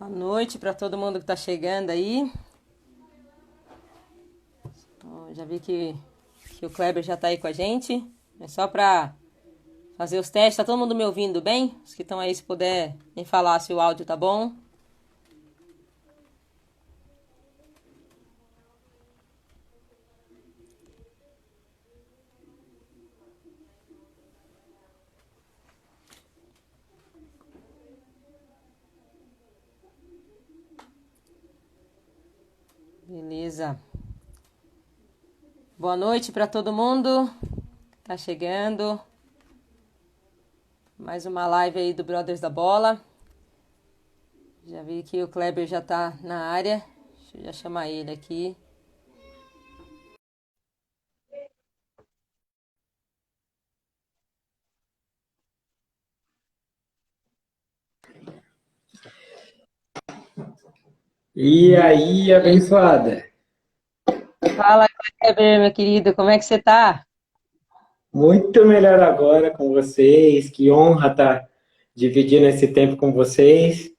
Boa noite para todo mundo que está chegando aí. Já vi que o Kleber já está aí com a gente. É só para fazer os testes. Tá todo mundo me ouvindo bem? Os que estão aí, se puder me falar se o áudio tá bom. Beleza. Boa noite para todo mundo que tá chegando. Mais uma live aí do Brothers da Bola. Já vi que o Kleber já tá na área. Deixa eu já chamar ele aqui. E aí, abençoada? Fala, Kleber, meu querido, como é que você tá? Muito melhor agora com vocês. Que honra estar dividindo esse tempo com vocês.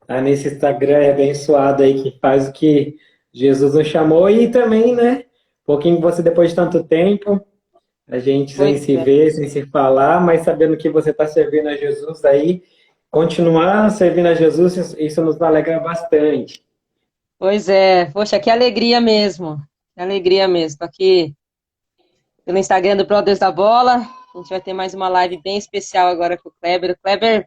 Tá nesse Instagram abençoado aí que faz o que Jesus nos chamou. E também, né? Um pouquinho você depois de tanto tempo, a gente sem Pois se é. ver, sem se falar, mas sabendo que você está servindo a Jesus aí, continuar servindo a Jesus, isso nos alegra bastante. Pois é, poxa, que alegria mesmo. Que alegria mesmo. Tô aqui pelo Instagram do Brothers da Bola. A gente vai ter mais uma live bem especial agora com o Kleber. O Kleber,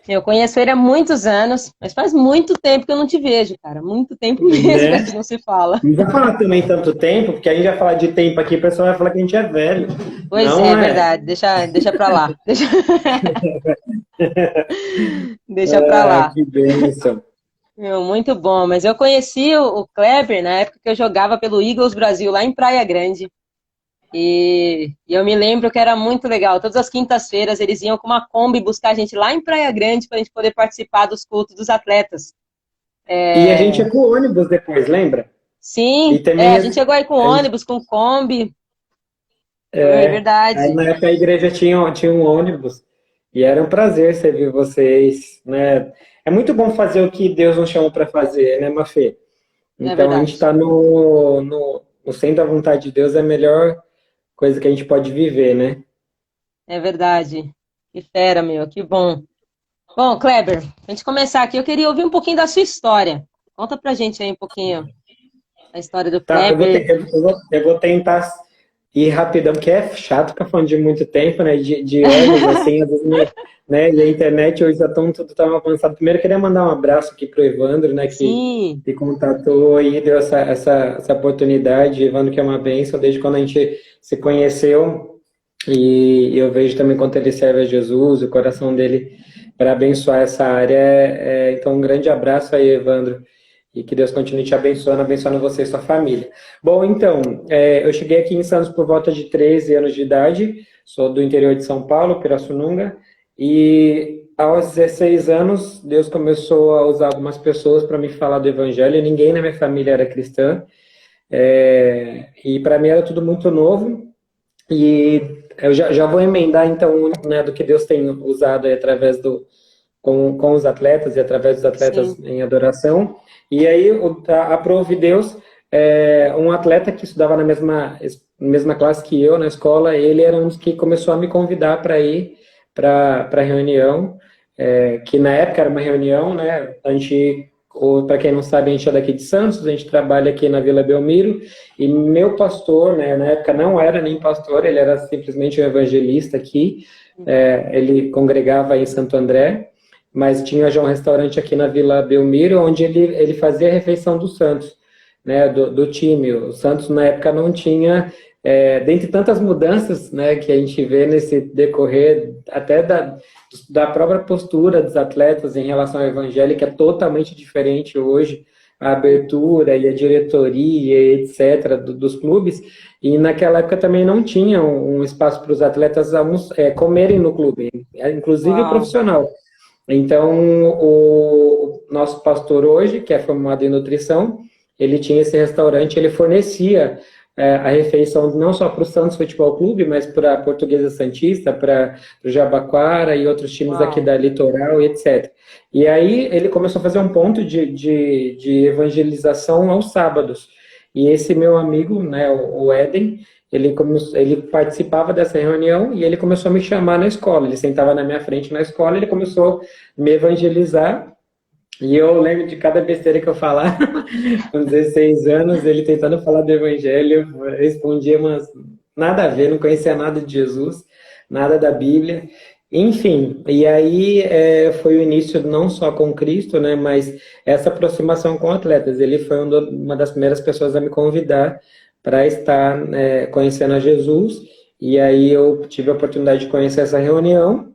eu conheço ele há muitos anos, mas faz muito tempo que eu não te vejo, cara. Muito tempo mesmo que a gente Né? não se fala. Não vai falar também tanto tempo, porque a gente vai falar de tempo aqui, o pessoal vai falar que a gente é velho. Pois Não é, é? verdade. Deixa pra lá. Deixa pra Ah, lá. que bênção. Meu, muito bom. Mas eu conheci o Kleber na época que eu jogava pelo Eagles Brasil, lá em Praia Grande. E eu me lembro que era muito legal. Todas as quintas-feiras eles iam com uma Kombi buscar a gente lá em Praia Grande para a gente poder participar dos cultos dos atletas. E a gente ia com o ônibus depois, lembra? E Sim, também a gente chegou aí com ônibus, com Kombi. Foi aí verdade. na época a igreja tinha um ônibus. E era um prazer servir vocês, né? É muito bom fazer o que Deus nos chamou para fazer, né, Mafê? É Então a gente verdade. está no centro da vontade de Deus, é a melhor coisa que a gente pode viver, né? É verdade. Que fera, meu, que bom. Bom, Kleber, a gente começar aqui, eu queria ouvir um pouquinho da sua história. Conta pra gente aí um pouquinho a história do Tá, Kleber. eu vou tentar ir rapidão, porque é chato ficar falando de muito tempo, né? De anos, assim, às vezes, né? E a internet hoje já estão tudo tão avançado. Primeiro, eu queria mandar um abraço aqui pro Evandro, né? Sim, Que contatou e deu essa oportunidade. Evandro, que é uma bênção, desde quando a gente se conheceu. E eu vejo também quanto ele serve a Jesus, o coração dele para abençoar essa área. Então, um grande abraço aí, Evandro. E que Deus continue te abençoando, abençoando você e sua família. Bom, então, eu cheguei aqui em Santos por volta de 13 anos de idade, sou do interior de São Paulo, Pirassununga, e aos 16 anos, Deus começou a usar algumas pessoas para me falar do Evangelho, ninguém na minha família era cristã, e para mim era tudo muito novo, e eu já vou emendar, então, né, do que Deus tem usado aí através com os atletas e através dos atletas sim. em adoração. E aí, aprove Deus, um atleta que estudava na mesma classe que eu na escola, ele era um dos que começou a me convidar para ir para a reunião, que na época era uma reunião, né? A gente, para quem não sabe, a gente é daqui de Santos, a gente trabalha aqui na Vila Belmiro, e meu pastor, né, na época não era nem pastor, ele era simplesmente um evangelista aqui, ele congregava em Santo André, mas tinha já um restaurante aqui na Vila Belmiro, onde ele fazia a refeição do Santos, né, do time. O Santos, na época, não tinha, dentre tantas mudanças, né, que a gente vê nesse decorrer, até da própria postura dos atletas em relação ao evangelho, que é totalmente diferente hoje, a abertura e a diretoria, etc., dos clubes, e naquela época também não tinha um espaço para os atletas comerem no clube, inclusive o Uau. profissional. Então, o nosso pastor hoje, que é formado em nutrição, ele tinha esse restaurante, ele fornecia a refeição não só para o Santos Futebol Clube, mas para a Portuguesa Santista, para o Jabaquara e outros times aqui Uau. da Litoral, etc. E aí ele começou a fazer um ponto de evangelização aos sábados. E esse meu amigo, né, o Éden, ele participava dessa reunião e ele começou a me chamar na escola. Ele sentava na minha frente na escola, ele começou a me evangelizar. E eu lembro de cada besteira que eu falava, com 16 anos, ele tentando falar do evangelho, eu respondia, mas nada a ver, não conhecia nada de Jesus, nada da Bíblia. Enfim, e aí foi o início não só com Cristo, né, mas essa aproximação com atletas. Ele foi uma das primeiras pessoas a me convidar para estar conhecendo a Jesus, e aí eu tive a oportunidade de conhecer essa reunião,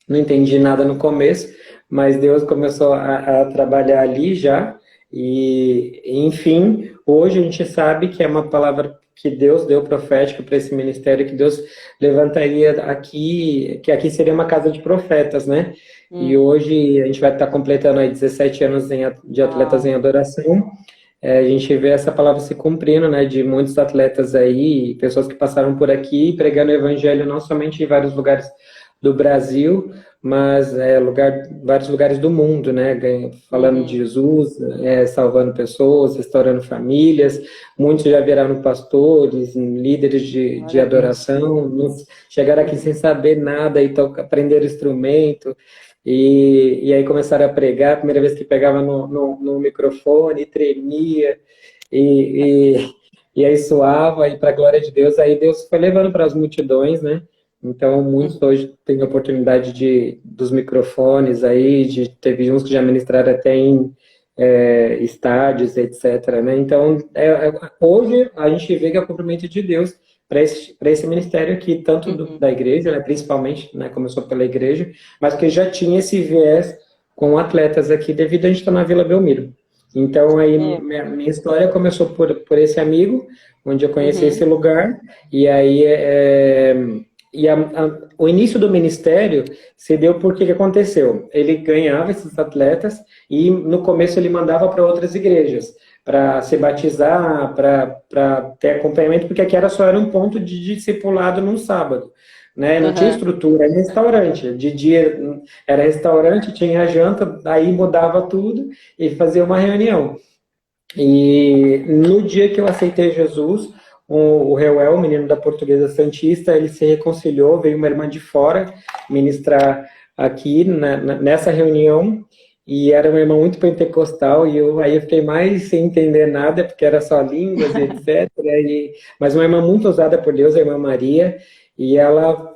não entendi nada no começo, mas Deus começou a trabalhar ali já, e enfim, hoje a gente sabe que é uma palavra que Deus deu profética para esse ministério, que Deus levantaria aqui, que aqui seria uma casa de profetas, né? E hoje a gente vai estar completando aí 17 anos de atletas em adoração. A gente vê essa palavra se cumprindo, né, de muitos atletas aí, pessoas que passaram por aqui pregando o evangelho não somente em vários lugares do Brasil, mas vários lugares do mundo, né? Falando de Jesus, salvando pessoas, restaurando famílias. Muitos já viraram pastores, líderes de adoração, chegaram aqui sem saber nada e aprenderam instrumento. E aí começaram a pregar, a primeira vez que pegava no microfone, tremia, e aí suava, e para a glória de Deus, aí Deus foi levando para as multidões, né? Então, muitos hoje têm a oportunidade dos microfones aí, teve uns que já ministraram até em estádios, etc. Né? Então, hoje a gente vê que é o cumprimento de Deus para esse ministério aqui, tanto da igreja, né, principalmente, né, começou pela igreja, mas que já tinha esse viés com atletas aqui, devido a gente estar na Vila Belmiro. Então, aí minha história começou por esse amigo, onde eu conheci esse lugar, e aí o início do ministério se deu porque que aconteceu. Ele ganhava esses atletas e no começo ele mandava para outras igrejas para se batizar, para ter acompanhamento, porque aqui era um ponto de discipulado num sábado. Né? Não tinha estrutura, era restaurante. De dia era restaurante, tinha janta, aí mudava tudo e fazia uma reunião. E no dia que eu aceitei Jesus, o Reuel, o menino da Portuguesa Santista, ele se reconciliou, veio uma irmã de fora ministrar aqui nessa reunião, e era uma irmã muito pentecostal, e aí eu fiquei mais sem entender nada, porque era só línguas e etc. Mas uma irmã muito usada por Deus, a irmã Maria, e ela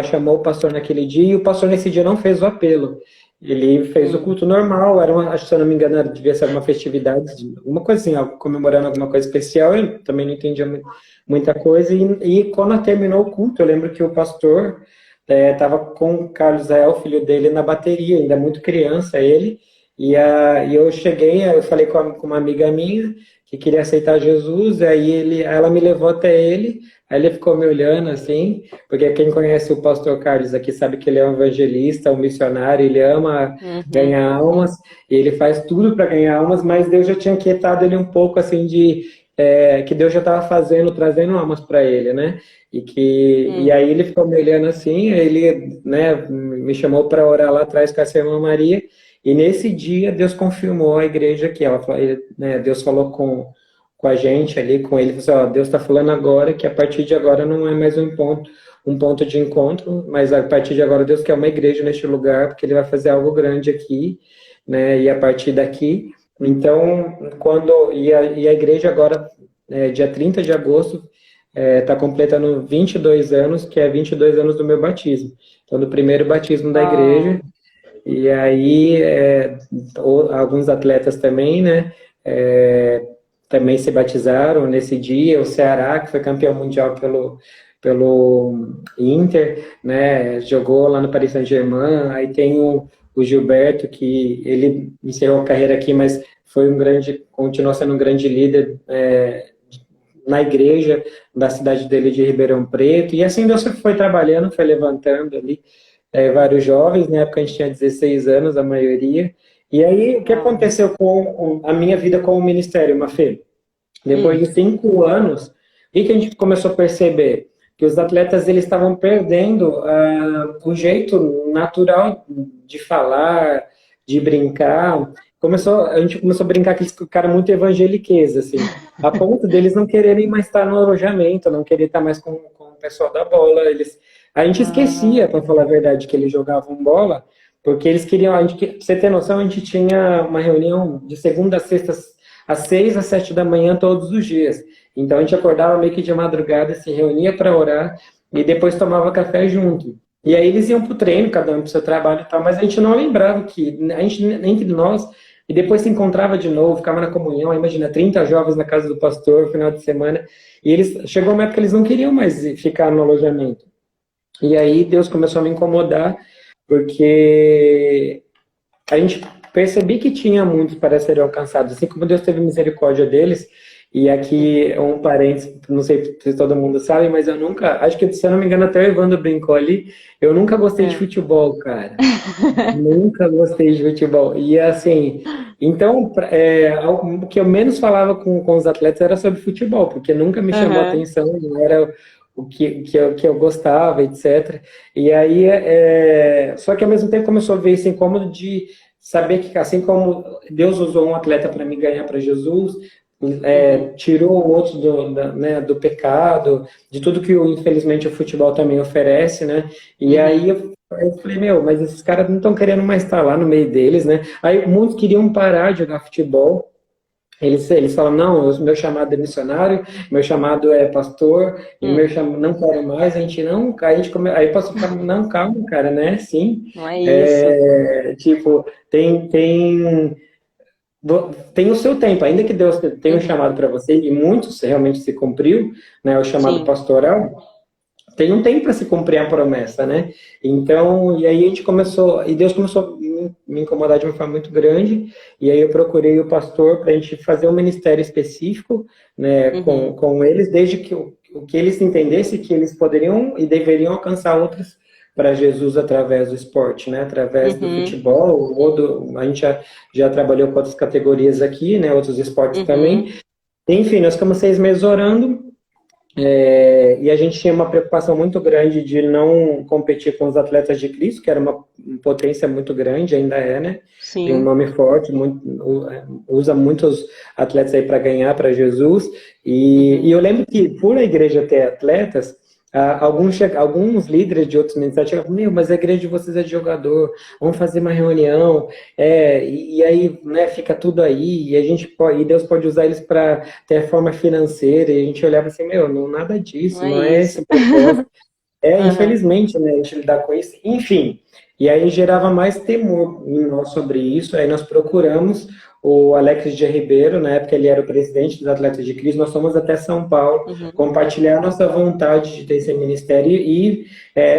chamou o pastor naquele dia, e o pastor nesse dia não fez o apelo. Ele fez o culto normal, acho que se eu não me engano, devia ser uma festividade, alguma coisa assim, comemorando alguma coisa especial, eu também não entendia muita coisa, e quando terminou o culto, eu lembro que o pastor estava com o Carlos Israel, filho dele, na bateria, ainda muito criança ele, e eu cheguei, eu falei com uma amiga minha, que queria aceitar Jesus, aí ela me levou até ele, aí ele ficou me olhando assim, porque quem conhece o pastor Carlos aqui sabe que ele é um evangelista, um missionário, ele ama ganhar almas, e ele faz tudo para ganhar almas, mas Deus já tinha quietado ele um pouco assim que Deus já estava trazendo almas para ele, né? E aí ele ficou me olhando assim, ele, né, me chamou para orar lá atrás com a irmã Maria, e nesse dia Deus confirmou a igreja aqui, Deus falou com a gente ali, com ele, falou assim, Deus está falando agora que a partir de agora não é mais um ponto de encontro, mas a partir de agora Deus quer uma igreja neste lugar, porque ele vai fazer algo grande aqui, né, e a partir daqui, então, e a igreja agora, dia 30 de agosto, está completando 22 anos, que é 22 anos do meu batismo, então do primeiro batismo da igreja, e aí alguns atletas também, né, também se batizaram nesse dia, o Ceará, que foi campeão mundial pelo Inter, né, jogou lá no Paris Saint-Germain, aí tem o Gilberto, que ele encerrou a carreira aqui, mas continuou sendo um grande líder na igreja da cidade dele de Ribeirão Preto, e assim Deus foi trabalhando, foi levantando ali vários jovens, na época a gente tinha 16 anos, a maioria. E aí, o que aconteceu com a minha vida com o ministério, Mafê? Depois de 5 anos, o que a gente começou a perceber? Que os atletas eles estavam perdendo o jeito natural de falar, de brincar. A gente começou a brincar que eles ficaram muito evangeliquez, assim, a ponto deles não quererem mais estar no alojamento, não querer estar mais com o pessoal da bola. A gente esquecia, Ah, para falar a verdade, que eles jogavam bola, porque eles queriam. Pra você ter noção, a gente tinha uma reunião de segunda a sexta às 6 às 7 da manhã todos os dias. Então a gente acordava meio que de madrugada, se reunia para orar e depois tomava café junto. E aí eles iam para o treino, cada um para o seu trabalho e tal, mas a gente não lembrava que, a gente, entre nós, e depois se encontrava de novo, ficava na comunhão, imagina, 30 jovens na casa do pastor, final de semana, e chegou uma época que eles não queriam mais ficar no alojamento. E aí Deus começou a me incomodar, porque a gente percebi que tinha muitos para serem alcançados, assim como Deus teve misericórdia deles. E aqui um parênteses, não sei se todo mundo sabe, mas eu nunca, acho que se eu não me engano até o Evandro brincou ali, eu nunca gostei de é. futebol, cara. Nunca gostei de futebol. E assim, então, o que eu menos falava com os atletas era sobre futebol, porque nunca me chamou a Aham, atenção, não era o que eu gostava, etc. E aí, só que ao mesmo tempo começou a ver esse incômodo de saber que, assim como Deus usou um atleta para me ganhar para Jesus, uhum, tirou o outro né, do pecado, de tudo que, infelizmente, o futebol também oferece, né? E aí uhum. eu falei, meu, mas esses caras não estão querendo mais estar lá no meio deles, né? Aí muitos queriam parar de jogar futebol. Eles falam, não, meu chamado é missionário, meu chamado é pastor, e meu Hum, chamado não quero mais, a gente não, aí o pastor fala, não, calma, cara, né? Sim, não é isso. tipo, tem o seu tempo, ainda que Deus tenha um Uhum, chamado para você, e muitos realmente se cumpriu, né, o chamado sim. pastoral, tem um tempo para se cumprir a promessa, né? Então, e aí a gente começou, e Deus começou a me incomodar de uma forma muito grande, e aí eu procurei o pastor para a gente fazer um ministério específico, né, com, Uhum, com eles, desde que o que eles entendessem que eles poderiam e deveriam alcançar outros para Jesus através do esporte, né, através do uhum, futebol, a gente já trabalhou com outras categorias aqui, né, outros esportes também. uhum, Enfim, nós ficamos 6 meses orando, e a gente tinha uma preocupação muito grande de não competir com os atletas de Cristo, que era uma potência muito grande, ainda é, né? Tem um sim. nome forte, usa muitos atletas aí para ganhar para Jesus. E eu Uhum. lembro que, por a igreja ter atletas, alguns líderes de outros ministérios chegavam, meu, mas a igreja de vocês é de jogador, vamos fazer uma reunião, e aí, né, fica tudo aí, e Deus pode usar eles para ter forma financeira, e a gente olhava assim, meu, não, nada Não disso, é não é isso. esse o propósito. Aham, Infelizmente, né, a gente lidar com isso, enfim. E aí gerava mais temor em nós sobre isso. Aí nós procuramos o Alex de Ribeiro, na época ele era o presidente dos Atletas de Cristo. Nós fomos até São Paulo uhum, compartilhar nossa vontade de ter esse ministério e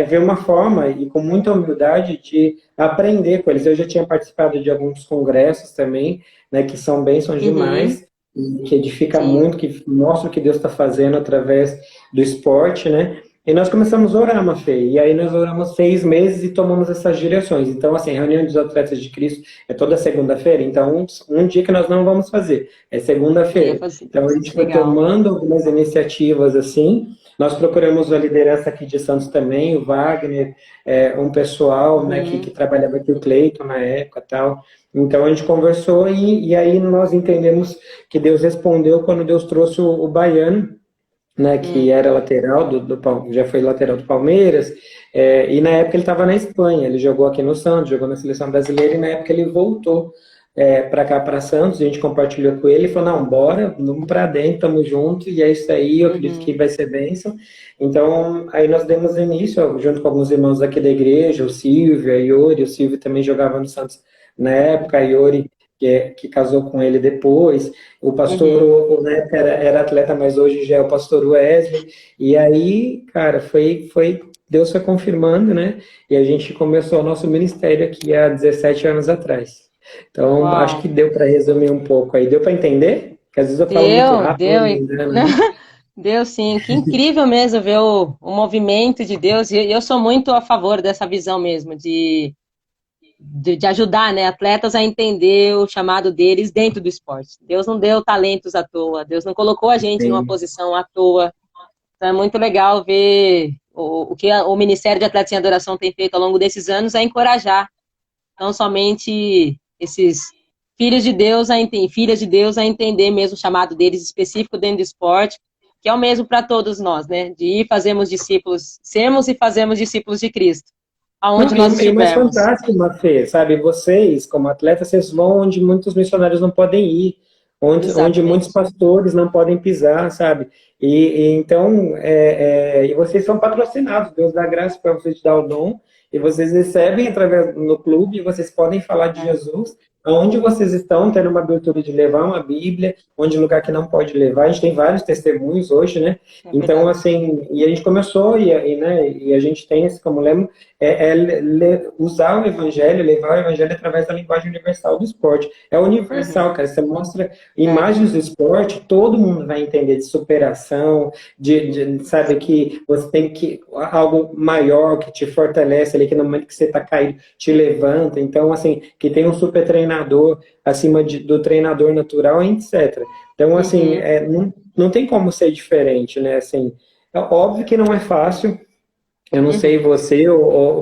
ver uma forma, e com muita humildade, de aprender com eles. Eu já tinha participado de alguns congressos também, né, que são bênçãos uhum, demais, e que edifica sim. muito, que mostra o que Deus está fazendo através do esporte, né? E nós começamos a orar, Mafê, e aí nós oramos 6 meses e tomamos essas direções. Então, assim, a reunião dos atletas de Cristo é toda segunda-feira, então um dia que nós não vamos fazer, é Eu ia segunda-feira. fazer. Então, a gente foi Legal. tomando algumas iniciativas assim, nós procuramos a liderança aqui de Santos também, o Wagner, um pessoal, né, que Uhum, trabalhava aqui, o Cleiton na época tal. Então, a gente conversou e aí nós entendemos que Deus respondeu quando Deus trouxe o Baiano, né, que era lateral já foi lateral do Palmeiras, e na época ele estava na Espanha, ele jogou aqui no Santos, jogou na seleção brasileira, e na época ele voltou para cá, para Santos, a gente compartilhou com ele, e falou, não, bora, vamos para dentro, estamos juntos, e é isso aí, eu acredito que uhum, vai ser bênção. Então, aí nós demos início, ó, junto com alguns irmãos aqui da igreja, o Silvio, a Iori, o Silvio também jogava no Santos na época, a Iori, que casou com ele depois, o pastor, uhum. na época era atleta, mas hoje já é o pastor Wesley. E aí, cara, Deus foi confirmando, né? E a gente começou o nosso ministério aqui há 17 anos atrás. Então, acho que Uau. deu para resumir um pouco aí. Deu para entender? Porque às vezes eu falo muito Deu, rápido, deu. não me engano, né? Deu sim. Que incrível mesmo ver o movimento de Deus. E eu sou muito a favor dessa visão mesmo, de de ajudar, né, atletas a entender o chamado deles dentro do esporte. Deus não deu talentos à toa, Deus não colocou a gente numa Sim. posição à toa. Então é muito legal ver o que o Ministério de Atletas em Adoração tem feito ao longo desses anos é encorajar não somente esses filhos de Deus, filhas de Deus a entender mesmo o chamado deles específico dentro do esporte, que é o mesmo para todos nós, né? De ir fazermos discípulos, sermos e fazermos discípulos de Cristo, aonde Não, nós e o mais estivermos. fantástico, Mafê, sabe, vocês, como atletas, vocês vão onde muitos missionários não podem ir, onde muitos Exatamente. pastores não podem pisar, sabe? Então, e vocês são patrocinados, Deus dá graça para vocês te dar o dom, e vocês recebem através no clube, e vocês podem falar de É, Jesus, aonde vocês estão, tendo uma abertura de levar uma Bíblia, onde lugar que não pode levar, a gente tem vários testemunhos hoje, né? é Então, verdade. assim, e a gente começou, né, e a gente tem esse como lema, usar o evangelho, levar o evangelho através da linguagem universal do esporte. É Uhum. universal, cara. Você mostra É. imagens do esporte, todo mundo vai entender de superação, sabe, que você tem que algo maior que te fortalece ali, que no momento que você está caído, te levanta. Então, assim, que tem um super treinador acima do treinador natural, etc. Então, assim, Uhum. não tem como ser diferente, né? Assim, é óbvio que não é fácil, eu não sei Uhum. você,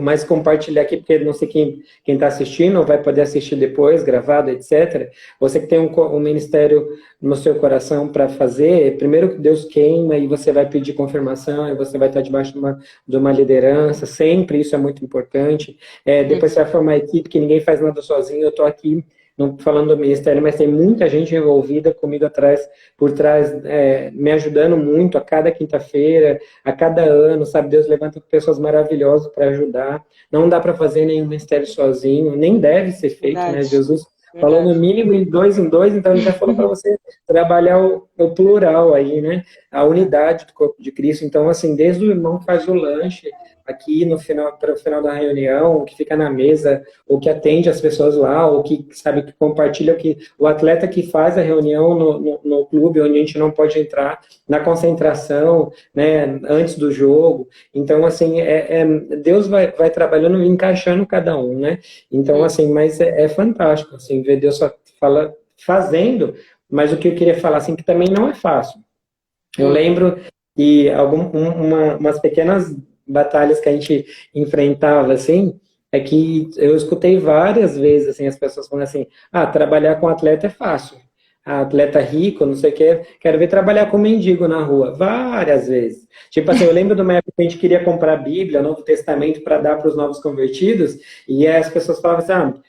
mas compartilhar aqui, porque não sei quem está assistindo, ou vai poder assistir depois, gravado, etc. Você que tem um ministério no seu coração para fazer, primeiro que Deus queima e você vai pedir confirmação, e você vai estar debaixo de uma liderança, sempre isso é muito importante. Depois você Uhum. vai formar equipe, que ninguém faz nada sozinho, eu estou aqui não falando do ministério, mas tem muita gente envolvida comigo por trás, me ajudando muito a cada quinta-feira, a cada ano, sabe? Deus levanta pessoas maravilhosas para ajudar. Não dá para fazer nenhum ministério sozinho, nem deve ser feito, né? Verdade. Jesus falou no Verdade. mínimo em dois, então ele já falou para você trabalhar o plural aí, né? A É. unidade do corpo de Cristo. Então, assim, desde o irmão que faz o lanche aqui no final, para o final da reunião, que fica na mesa, ou que atende as pessoas lá, ou que, sabe, que compartilha o atleta que faz a reunião no clube, onde a gente não pode entrar, na concentração, né, antes do jogo. Então, assim, Deus vai trabalhando e encaixando cada um, né? Então, Uhum. assim, mas é fantástico, assim, ver Deus fazendo, mas o que eu queria falar, assim, que também não é fácil. Eu Uhum. lembro que umas pequenas batalhas que a gente enfrentava, assim, é que eu escutei várias vezes, assim, as pessoas falando assim, trabalhar com atleta é fácil. Atleta rico, não sei o quê, quero ver trabalhar com mendigo na rua. Várias vezes. Tipo assim, eu lembro de uma época que a gente queria comprar a Bíblia, Novo Testamento, para dar para os novos convertidos, e aí as pessoas falavam assim,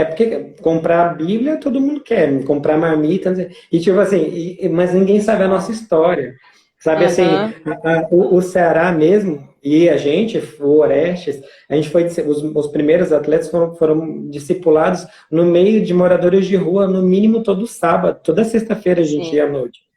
porque comprar a Bíblia todo mundo quer, comprar marmita, não sei. E tipo assim, mas ninguém sabe a nossa história. Sabe assim, Aham. o Ceará mesmo, e a gente, o Orestes, a gente foi, os primeiros atletas foram discipulados no meio de moradores de rua, no mínimo todo sábado, toda sexta-feira a gente ia Sim. à noite.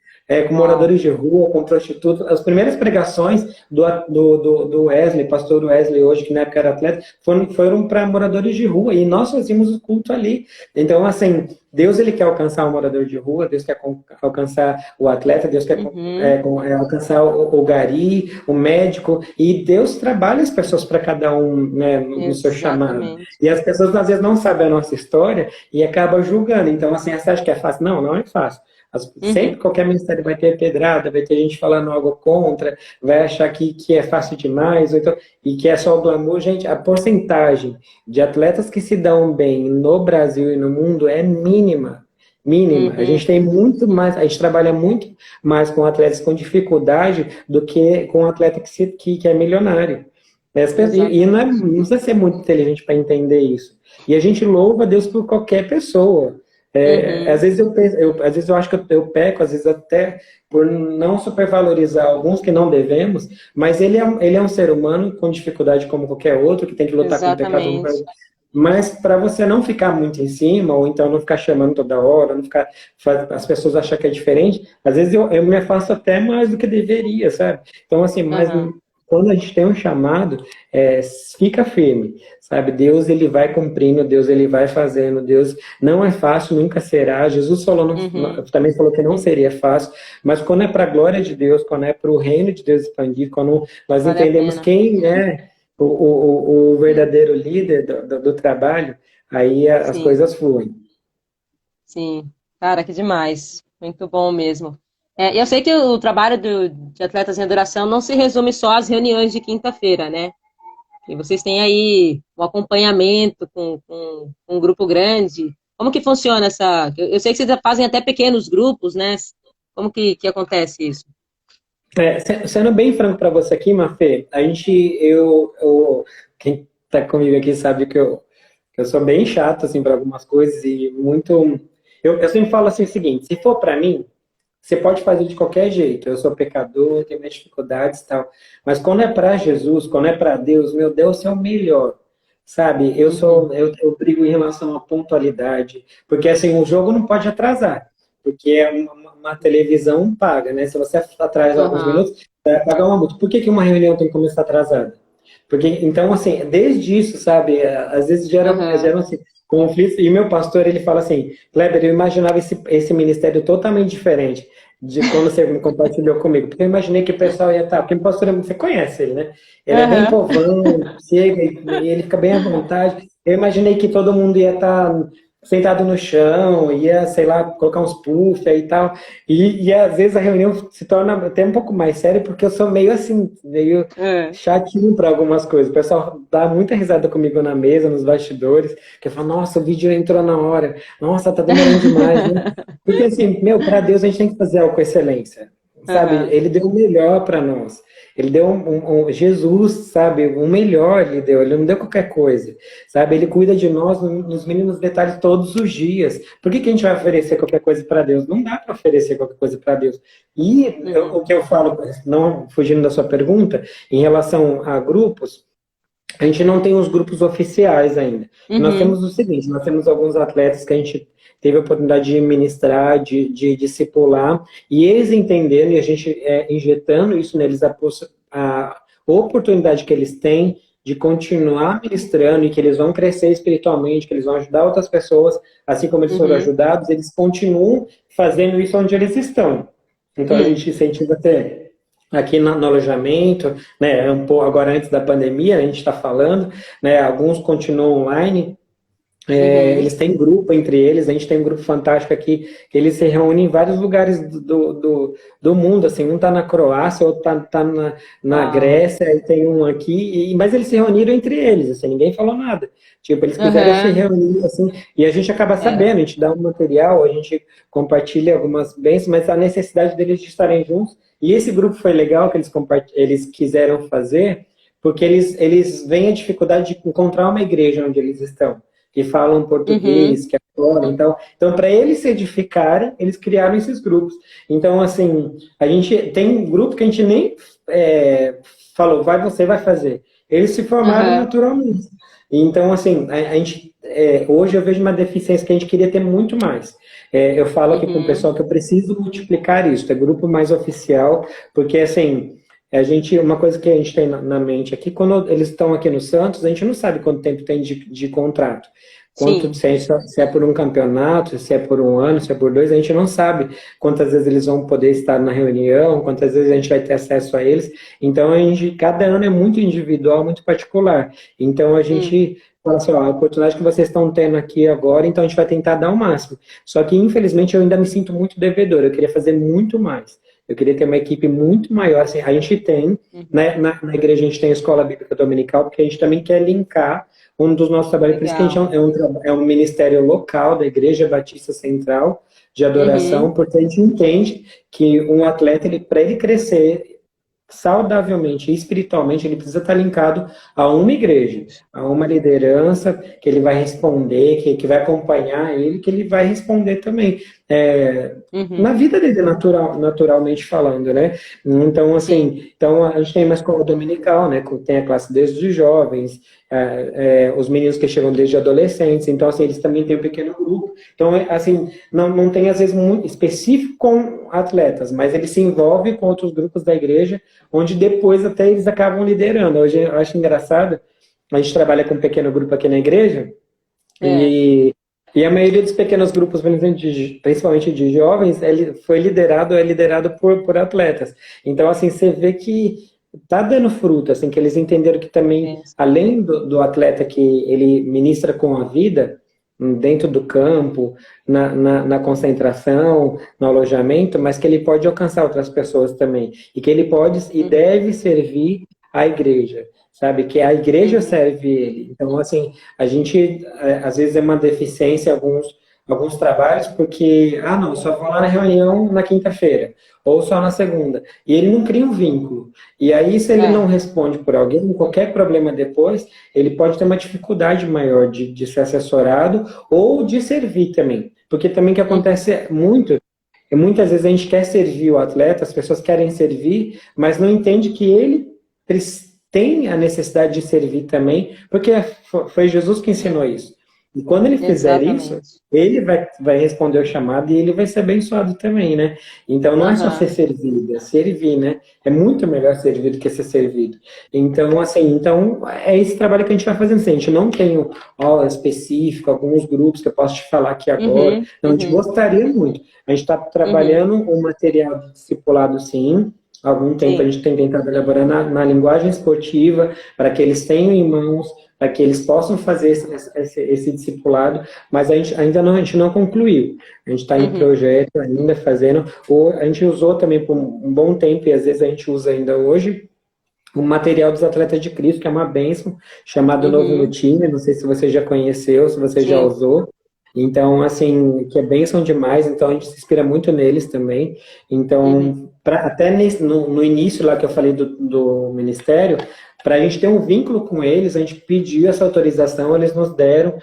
Com Uau. moradores de rua, com prostitutas. As primeiras pregações do Wesley, pastor Wesley hoje, que na época era atleta, foram para moradores de rua, e nós fazíamos o culto ali. Então, assim, Deus ele quer alcançar o morador de rua, Deus quer alcançar o atleta, Deus quer Uhum. alcançar o gari, o médico, e Deus trabalha as pessoas para cada um, né, no seu chamado. Exatamente. E as pessoas às vezes não sabem a nossa história e acabam julgando. Então, assim, você acha que é fácil? Não, não é fácil. Sempre Uhum. qualquer ministério vai ter pedrada, vai ter gente falando algo contra, vai achar que é fácil demais, então, e que é só o glamour. Gente, a porcentagem de atletas que se dão bem no Brasil e no mundo é mínima. Mínima. A Uhum. gente tem muito mais, a gente trabalha muito mais com atletas com dificuldade do que com um atleta que é milionário. E Exatamente. não precisa ser muito inteligente para entender isso. E a gente louva a Deus por qualquer pessoa. Às Uhum. vezes às vezes eu acho que eu peco, às vezes até por não supervalorizar alguns que não devemos, mas ele é um ser humano com dificuldade como qualquer outro, que tem que lutar com o pecado. Exatamente. Mas para você não ficar muito em cima, ou então não ficar chamando toda hora, não ficar as pessoas acham que é diferente, às vezes eu me afasto até mais do que deveria, sabe? Então, assim, mas Aham. quando a gente tem um chamado, fica firme, sabe? Deus, ele vai cumprindo, Deus, ele vai fazendo, Deus não é fácil, nunca será. Jesus falou, Uhum. também falou que não seria fácil, mas quando é para a glória de Deus, quando é para o reino de Deus expandir, quando nós Vale a entendemos pena. quem é o verdadeiro líder do trabalho, aí as sim, coisas fluem. sim. Cara, que demais. Muito bom mesmo. Eu sei que o trabalho de atletas em duração não se resume só às reuniões de quinta-feira, né? E vocês têm aí um acompanhamento com um grupo grande. Como que funciona essa? Eu sei que vocês fazem até pequenos grupos, né? Como que acontece isso? Sendo bem franco para você aqui, Mafê, quem está comigo aqui sabe que eu sou bem chato, assim, para algumas coisas e muito... Eu sempre falo assim o seguinte, se for para mim, você pode fazer de qualquer jeito. Eu sou pecador, tenho minhas dificuldades e tal. Mas quando é para Jesus, quando é para Deus, meu Deus é o melhor. Sabe? Uhum. Eu brigo em relação à pontualidade, porque assim, o jogo não pode atrasar, porque é uma televisão paga, né? Se você atrasa alguns Aham, minutos, vai pagar uma multa. Por que que uma reunião tem que começar atrasada? Porque, então, assim, desde isso, sabe, às vezes aham, geram assim, conflitos, e meu pastor, ele fala assim, Kleber, eu imaginava esse ministério totalmente diferente de quando você compartilhou comigo, porque eu imaginei que o pessoal ia estar, porque o pastor, você conhece ele, né? Ele é bem aham. povão, chega e ele fica bem à vontade. Eu imaginei que todo mundo ia estar sentado no chão, ia, sei lá, colocar uns puff e tal. E às vezes a reunião se torna até um pouco mais séria, porque eu sou meio assim, meio É. chatinho para algumas coisas. O pessoal dá muita risada comigo na mesa, nos bastidores, que fala, nossa, o vídeo entrou na hora, nossa, tá demorando demais, né? Porque assim, meu, para Deus a gente tem que fazer algo com excelência, sabe? Aham, Ele deu o melhor para nós. Ele deu Jesus, sabe? O melhor ele não deu qualquer coisa, sabe? Ele cuida de nós nos mínimos detalhes todos os dias. Por que que a gente vai oferecer qualquer coisa para Deus? Não dá para oferecer qualquer coisa para Deus. E uhum, o que eu falo, não fugindo da sua pergunta, em relação a grupos, a gente não tem os grupos oficiais ainda. Nós uhum, temos o seguinte, nós temos alguns atletas que a gente teve a oportunidade de ministrar, de discipular, e eles entendendo, e a gente injetando isso neles, a oportunidade que eles têm de continuar ministrando e que eles vão crescer espiritualmente, que eles vão ajudar outras pessoas, assim como eles foram uhum, ajudados, eles continuam fazendo isso onde eles estão. Então a gente incentiva até aqui no alojamento, né, um pouco agora antes da pandemia, a gente está falando, né, alguns continuam online, uhum. eles têm grupo entre eles, a gente tem um grupo fantástico aqui, que eles se reúnem em vários lugares do mundo, assim, um está na Croácia, outro está na Uau. Grécia, e tem um aqui, mas eles se reuniram entre eles, assim, ninguém falou nada. Tipo, eles quiseram se Aham, reunir, assim, e a gente acaba é. sabendo, a gente dá um material, a gente compartilha algumas bênçãos, mas a necessidade deles de estarem juntos, e esse grupo foi legal que eles quiseram fazer, porque eles veem a dificuldade de encontrar uma igreja onde eles estão que falam Uhum, português, que adoram. Então para eles se edificarem, eles criaram esses grupos. Então, assim, a gente tem um grupo que a gente nem falou, você vai fazer. Eles se formaram aham, naturalmente. Então, assim, a gente, hoje eu vejo uma deficiência que a gente queria ter muito mais. Eu falo aqui com o uhum, pessoal que eu preciso multiplicar isso, é grupo mais oficial, porque, assim, uma coisa que a gente tem na mente aqui, quando eles estão aqui no Santos, a gente não sabe quanto tempo tem de contrato. Quanto, sim. se é por um campeonato, se é por um ano, se é por dois, a gente não sabe quantas vezes eles vão poder estar na reunião, quantas vezes a gente vai ter acesso a eles. Então, cada ano é muito individual, muito particular. Então, a Hum, gente fala assim, ó, a oportunidade que vocês estão tendo aqui agora, então a gente vai tentar dar o máximo. Só que, infelizmente, eu ainda me sinto muito devedor, eu queria fazer muito mais. Eu queria ter uma equipe muito maior. Assim, a gente tem, uhum. né, na igreja a gente tem a escola bíblica dominical, porque a gente também quer linkar um dos nossos trabalhos, por isso que a gente Legal. é um ministério local da Igreja Batista Central de Adoração, Uhum, porque a gente entende que um atleta, para ele crescer saudavelmente e espiritualmente, ele precisa estar linkado a uma igreja, a uma liderança que ele vai responder, que vai acompanhar ele, que ele vai responder também. Na uhum, vida dele, naturalmente falando, né? Então, sim. assim, então a gente tem uma escola dominical, né? Tem a classe desde os jovens, os meninos que chegam desde adolescentes, então, assim, eles também têm um pequeno grupo. Então, assim, não tem, às vezes, muito específico com atletas, mas ele se envolve com outros grupos da igreja, onde depois até eles acabam liderando. Hoje eu acho engraçado, a gente trabalha com um pequeno grupo aqui na igreja, É. e a maioria dos pequenos grupos, principalmente de jovens, é liderado por atletas. Então, assim, você vê que tá dando fruto, assim, que eles entenderam que também, É. além do atleta que ele ministra com a vida, dentro do campo, na concentração, no alojamento, mas que ele pode alcançar outras pessoas também. E que ele pode e deve servir a igreja, sabe? Que a igreja serve ele. Então, assim, a gente, às vezes, é uma deficiência em alguns trabalhos, porque, não, só vou lá na reunião na quinta-feira, ou só na segunda. E ele não cria um vínculo. E aí, se ele não responde por alguém, qualquer problema depois, ele pode ter uma dificuldade maior de ser assessorado ou de servir também. Porque também o que acontece muito, e muitas vezes a gente quer servir o atleta, as pessoas querem servir, mas não entende que ele tem a necessidade de servir também, porque foi Jesus que ensinou isso. E quando ele fizer isso, ele vai responder o chamado e ele vai ser abençoado também, né? Então não é só ser servido, é servir, né? É muito melhor servir do que ser servido. Então, assim, é esse trabalho que a gente vai fazendo. Assim, a gente não tem aula específica, alguns grupos que eu posso te falar aqui agora. Não, a gente gostaria muito. A gente está trabalhando um material de discipulado, sim. Há algum tempo a gente tem tentado elaborar na linguagem esportiva, para que eles tenham em mãos, para que eles possam fazer esse discipulado, mas a gente não concluiu. A gente está em projeto ainda, fazendo. A gente usou também por um bom tempo, e às vezes a gente usa ainda hoje, o material dos Atletas de Cristo, que é uma bênção, chamado Novo no Time. Não sei se você já conheceu, se você já usou. Então, assim, que é bênção demais, então a gente se inspira muito neles também. Então, até no início lá que eu falei do ministério, para a gente ter um vínculo com eles, a gente pediu essa autorização, eles nos deram,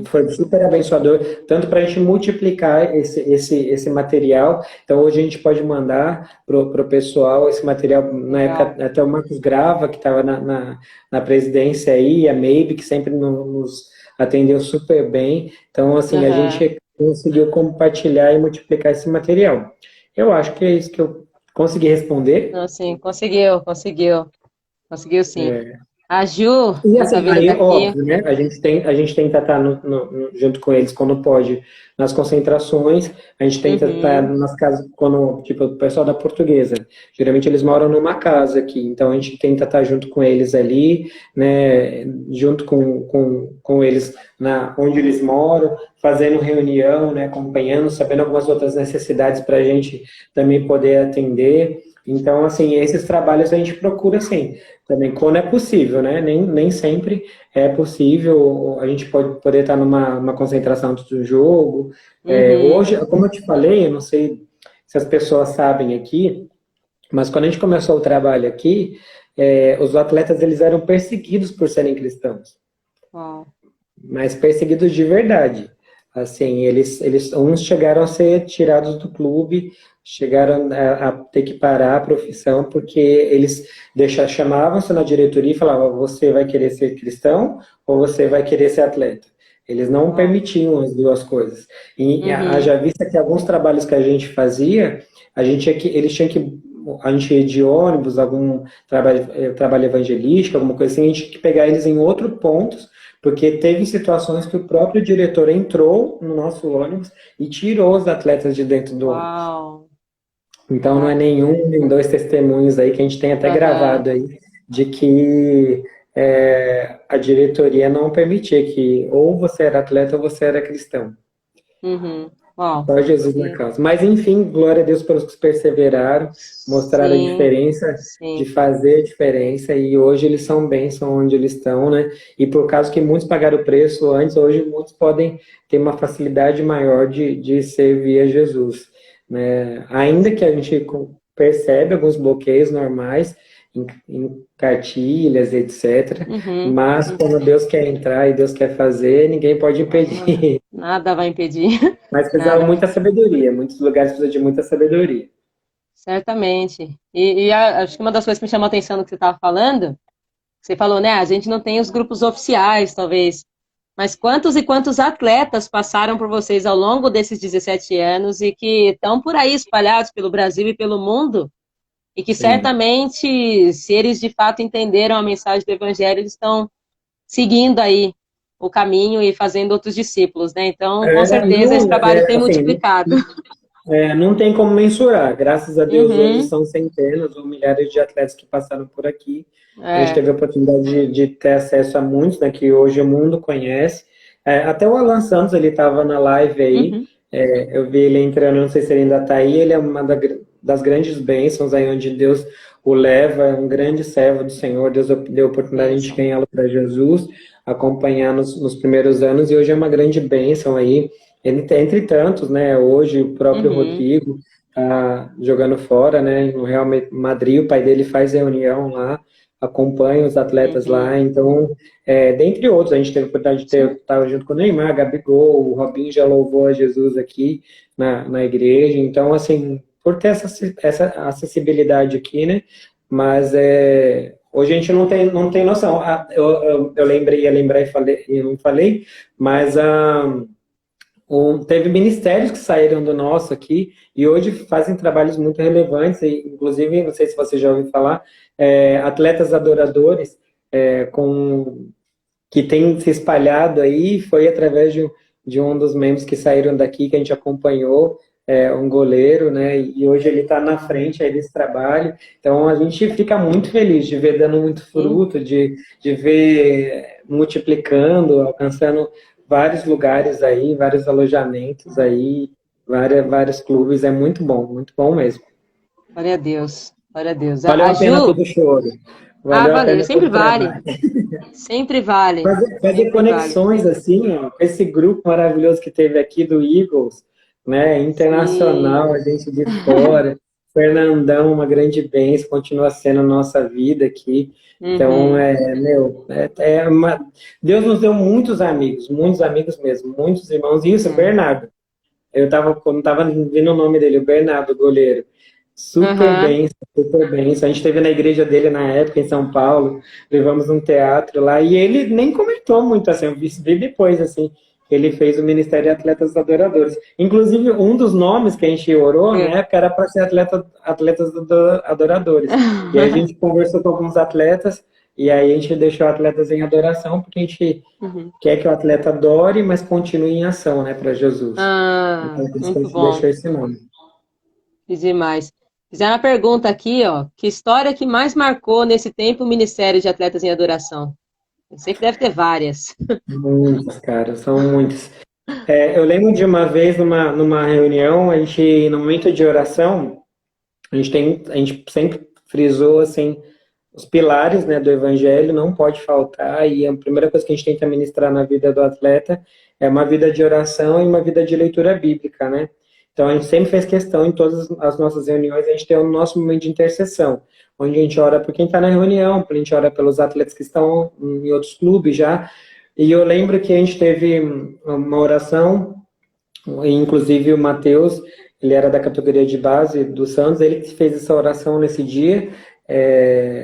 foi super abençoador, tanto para a gente multiplicar esse material. Então, hoje a gente pode mandar pro pessoal esse material. Na época, até o Marcos Grava, que estava na presidência aí, a Maybe, que sempre nos atendeu super bem. Então, assim, a gente conseguiu compartilhar e multiplicar esse material. Eu acho que é isso que eu consegui responder. Não, sim, conseguiu sim. A Ju, E assim, tá aí, aqui. óbvio, né? A gente tenta estar junto com eles quando pode nas concentrações, a gente tenta estar nas casas, quando, tipo, o pessoal da portuguesa, geralmente eles moram numa casa aqui, então a gente tenta estar junto com eles ali, né? Junto com eles onde eles moram, fazendo reunião, né? Acompanhando, sabendo algumas outras necessidades para a gente também poder atender. Então, assim, esses trabalhos a gente procura, assim, também quando é possível, né? Nem sempre é possível, a gente pode poder estar numa concentração antes do jogo. Hoje, como eu te falei, eu não sei se as pessoas sabem aqui, mas quando a gente começou o trabalho aqui, os atletas eles eram perseguidos por serem cristãos. Mas perseguidos de verdade. Assim, uns chegaram a ser tirados do clube, chegaram a ter que parar a profissão, porque eles chamavam-se na diretoria e falavam: você vai querer ser cristão ou você vai querer ser atleta? Eles não permitiam as duas coisas. E haja vista que alguns trabalhos que a gente fazia, a gente ia de ônibus, algum trabalho evangelístico, alguma coisa assim, a gente tinha que pegar eles em outro ponto, porque teve situações que o próprio diretor entrou no nosso ônibus e tirou os atletas de dentro do ônibus. Então não é nenhum nem dois testemunhos aí que a gente tem até gravado aí, de que a diretoria não permitia que ou você era atleta ou você era cristão. Só Jesus na causa. Mas, enfim, glória a Deus pelos que perseveraram, mostraram a diferença, de fazer a diferença, e hoje eles são bênção onde eles estão, né? E por causa que muitos pagaram o preço antes, hoje muitos podem ter uma facilidade maior de servir a Jesus, né? Ainda que a gente percebe alguns bloqueios normais, em cartilhas, etc. Mas quando Deus quer entrar e Deus quer fazer, ninguém pode impedir. Nada vai impedir. Mas precisa de muita sabedoria. Muitos lugares precisam de muita sabedoria. Certamente. E acho que uma das coisas que me chamou a atenção no que você estava falando, você falou, né? A gente não tem os grupos oficiais, talvez. Mas quantos e quantos atletas passaram por vocês ao longo desses 17 anos e que estão por aí espalhados pelo Brasil e pelo mundo? E que certamente, se eles de fato entenderam a mensagem do Evangelho, eles estão seguindo aí o caminho e fazendo outros discípulos, né? Então, com certeza, esse trabalho tem multiplicado. Não tem como mensurar. Graças a Deus, hoje são centenas ou milhares de atletas que passaram por aqui. A gente teve a oportunidade de ter acesso a muitos, né, que hoje o mundo conhece. Até o Alan Santos, ele estava na live aí, Uhum. eu vi ele entrando, não sei se ele ainda está aí, ele é uma das grandes bênçãos aí onde Deus o leva, é um grande servo do Senhor, Deus deu a oportunidade de a gente Bênção. ganhá-lo para Jesus, acompanhar nos primeiros anos, e hoje é uma grande bênção aí, entre tantos, né, hoje o próprio Uhum. Rodrigo tá jogando fora, né, no Real Madrid, o pai dele faz reunião lá, acompanha os atletas Uhum. lá, então dentre outros, a gente teve a oportunidade de Sim. estar junto com o Neymar, Gabigol, o Robinho já louvou a Jesus aqui na igreja. Então, assim, por ter essa acessibilidade aqui, né? Mas hoje a gente não tem noção. Eu lembrei, ia lembrar e não falei, mas teve ministérios que saíram do nosso aqui e hoje fazem trabalhos muito relevantes, e, inclusive, não sei se você já ouviu falar, atletas adoradores com que tem se espalhado aí, foi através de um dos membros que saíram daqui, que a gente acompanhou, um goleiro, né? E hoje ele está na frente aí desse trabalho. Então a gente fica muito feliz de ver dando muito Sim. fruto, de ver multiplicando, alcançando vários lugares aí, vários alojamentos aí, vários clubes. É muito bom mesmo. Glória a Deus. Glória a Deus. Valeu A a pena Ju, todo o choro, valeu a valeu. pena Sempre todo o vale. trabalho. Sempre vale. Fazer Sempre vale. conexões assim, ó, com esse grupo maravilhoso que teve aqui do Eagles, né? Internacional, Sim. a gente de fora. Fernandão, uma grande bênção, continua sendo nossa vida aqui. Então, Uhum. Deus nos deu muitos amigos mesmo, muitos irmãos. E isso, É. Bernardo. Quando estava vendo o nome dele, o Bernardo, goleiro. Super Aham. bem, super bem. A gente esteve na igreja dele na época, em São Paulo, levamos um teatro lá, e ele nem comentou muito assim, eu vi depois, assim, que ele fez o Ministério de Atletas Adoradores. Inclusive, um dos nomes que a gente orou na É. época era para ser atletas adoradores. E aí a gente conversou com alguns atletas, e aí a gente deixou atletas em adoração, porque a gente Uhum. quer que o atleta adore, mas continue em ação, né, para Jesus. Ah, Então, por isso que a muito gente bom. deixou esse nome. Fiz demais. Fizeram uma pergunta aqui, ó. Que história que mais marcou nesse tempo o Ministério de Atletas em Adoração? Eu sei que deve ter várias. Muitos, cara, são muitos. Eu lembro de uma vez numa reunião, no momento de oração, a gente sempre frisou assim os pilares, né, do evangelho, não pode faltar, e a primeira coisa que a gente tenta ministrar na vida do atleta é uma vida de oração e uma vida de leitura bíblica, né? Então a gente sempre fez questão em todas as nossas reuniões, a gente tem o nosso momento de intercessão, onde a gente ora por quem está na reunião, a gente ora pelos atletas que estão em outros clubes já, e eu lembro que a gente teve uma oração, inclusive o Matheus, ele era da categoria de base do Santos, ele que fez essa oração nesse dia.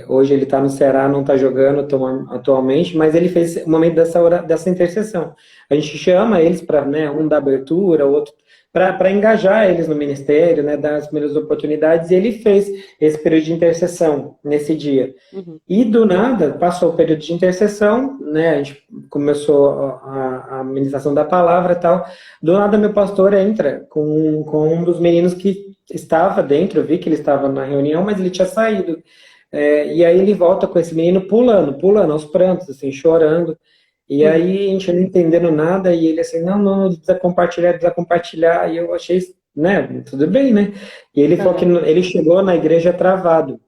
Hoje ele está no Ceará, não está jogando atualmente, mas ele fez o momento dessa intercessão. A gente chama eles para, né, um dar abertura, o outro para engajar eles no ministério, né, dar as primeiras oportunidades, e ele fez esse período de intercessão nesse dia. Uhum. E do nada, passou o período de intercessão, né? A gente começou a ministração da palavra e tal. Do nada, meu pastor entra com um dos meninos que estava dentro. Eu vi que ele estava na reunião, mas ele tinha saído. E aí ele volta com esse menino pulando aos prantos, assim, chorando. E Uhum. aí a gente não entendendo nada, e ele assim, não, ele precisa compartilhar. E eu achei, né, tudo bem, né? E ele falou que Aham. ele chegou na igreja travado.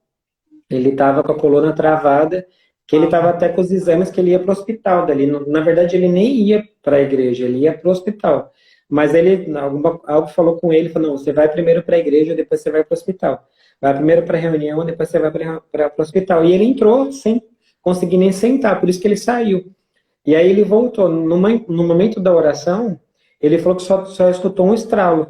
Ele estava com a coluna travada, que ele Uau. estava até com os exames que ele ia para o hospital dali. Na verdade, ele nem ia para a igreja, ele ia para o hospital. Mas algo falou com ele, falou, não, você vai primeiro para a igreja, depois você vai para o hospital. Vai primeiro para a reunião, depois você vai para o hospital. E ele entrou sem conseguir nem sentar, por isso que ele saiu. E aí ele voltou. No momento da oração, ele falou que só escutou um estralo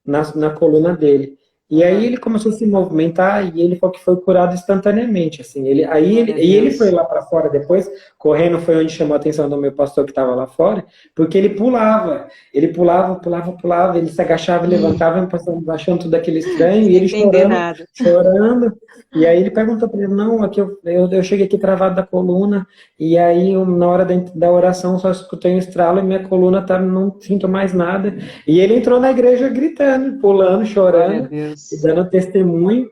na coluna dele. E aí Aham. ele começou a se movimentar e ele falou que foi curado instantaneamente, assim. Glória a E ele foi Deus. lá para fora depois, correndo, foi onde chamou a atenção do meu pastor que estava lá fora, porque ele pulava, ele se agachava e levantava, o pastor achando tudo aquele estranho, e Sem ele entender chorando, nada. chorando. E aí ele perguntou para ele, não, aqui eu cheguei aqui travado da coluna, e aí na hora da oração só escutei um estralo e minha coluna tá, não sinto mais nada. E ele entrou na igreja gritando, pulando, Glória a chorando, e Deus. dando testemunho.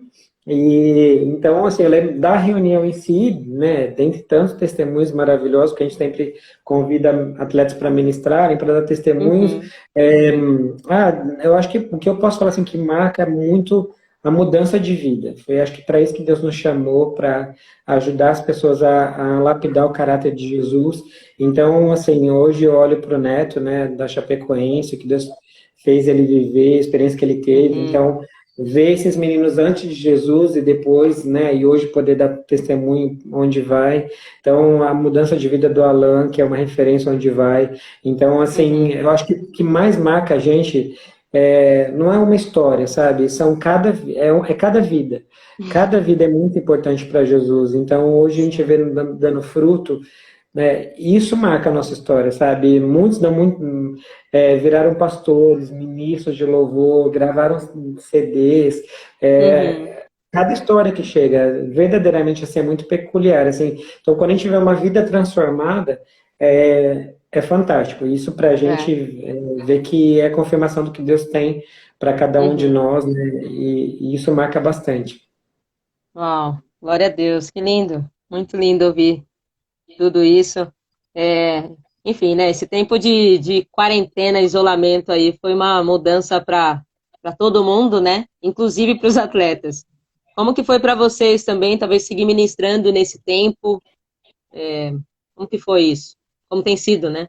E então, assim, eu lembro da reunião em si, né, dentre tantos testemunhos maravilhosos que a gente sempre convida atletas para ministrarem, para dar testemunhos. Uhum, é, eu acho que o que eu posso falar assim que marca muito a mudança de vida. Foi, acho que para isso que Deus nos chamou, para ajudar as pessoas a lapidar o caráter de Jesus. Então, assim, hoje eu olho para o Neto, né, da Chapecoense, que Deus fez ele viver, a experiência que ele teve. uhum, Então, ver esses meninos antes de Jesus e depois, né, e hoje poder dar testemunho onde vai. Então, a mudança de vida do Alan, que é uma referência onde vai. Então, assim, uhum, eu acho que o que mais marca a gente não é uma história, sabe? É cada vida. Cada vida é muito importante para Jesus. Então, hoje a gente vê sim, dando fruto, né? Isso marca a nossa história, sabe? Muitos viraram pastores, ministros de louvor, gravaram CDs. uhum, Cada história que chega, verdadeiramente assim, é muito peculiar. Assim. Então, quando a gente vê uma vida transformada, é fantástico. Isso para a gente é, ver que é a confirmação do que Deus tem para cada um de uhum. nós, né? E isso marca bastante. Uau, glória a Deus, que lindo, muito lindo ouvir tudo isso. É, enfim, né, esse tempo de quarentena, isolamento aí, foi uma mudança para todo mundo, né, inclusive para os atletas. Como que foi para vocês também, talvez seguir ministrando nesse tempo? Como que foi isso? Como tem sido, né?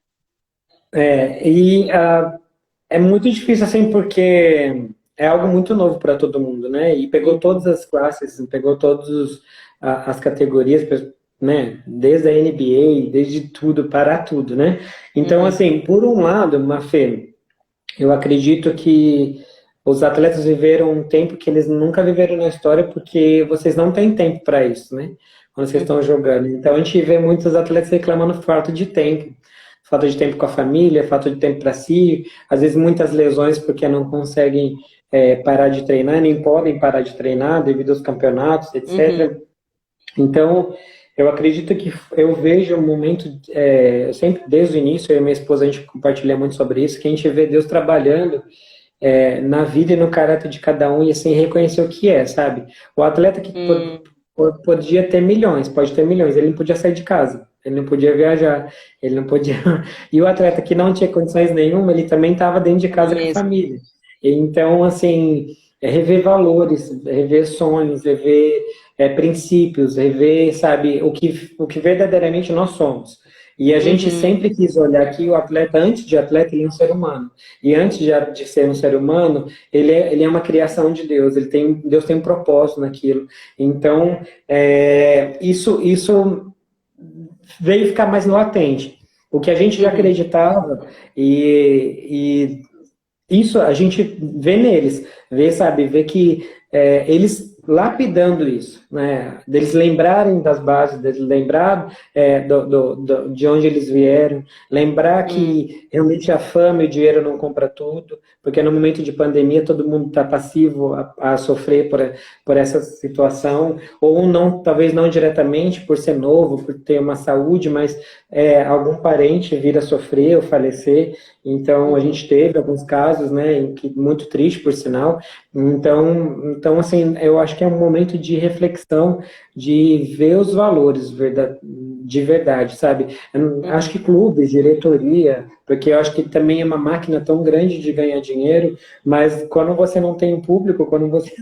É muito difícil assim, porque é algo muito novo para todo mundo, né? E pegou todas Uhum, as classes, pegou todas as categorias, né? Desde a NBA, desde tudo, para tudo, né? Então, uhum, assim, por um lado, Mafê, eu acredito que os atletas viveram um tempo que eles nunca viveram na história, porque vocês não têm tempo para isso, né? Quando vocês estão uhum, jogando. Então, a gente vê muitos atletas reclamando falta de tempo. Falta de tempo com a família, falta de tempo para si, às vezes muitas lesões porque não conseguem parar de treinar, nem podem parar de treinar devido aos campeonatos, uhum, etc. Então, eu acredito que eu vejo um momento, eu sempre, desde o início, eu e minha esposa, a gente compartilha muito sobre isso, que a gente vê Deus trabalhando na vida e no caráter de cada um e assim reconhecer o que é, sabe? O atleta que uhum, podia ter milhões, pode ter milhões, ele não podia sair de casa, ele não podia viajar, ele não podia. E o atleta que não tinha condições nenhuma, ele também estava dentro de casa com a mesmo. família. Então, assim, rever valores, rever sonhos, rever princípios, rever, sabe, o que verdadeiramente nós somos. E a gente Uhum, sempre quis olhar que o atleta, antes de atleta, ele é um ser humano. E antes de ser um ser humano, ele é uma criação de Deus. Deus tem um propósito naquilo. Então, isso veio ficar mais latente. O que a gente já uhum, acreditava e isso a gente vê neles, vê que eles lapidando isso, né? Deles lembrarem das bases, deles lembrar de onde eles vieram, lembrar uhum, que realmente a fama e o dinheiro não compra tudo, porque no momento de pandemia todo mundo está passivo a sofrer por essa situação, ou não, talvez não diretamente por ser novo, por ter uma saúde, mas algum parente vir a sofrer ou falecer. Então, a uhum, gente teve alguns casos, né, muito triste, por sinal. Então, assim, eu acho que é um momento de reflexão, de ver os valores de verdade, sabe? Acho que uhum. clubes, diretoria, porque eu acho que também é uma máquina tão grande de ganhar dinheiro, mas quando você não tem um público, quando você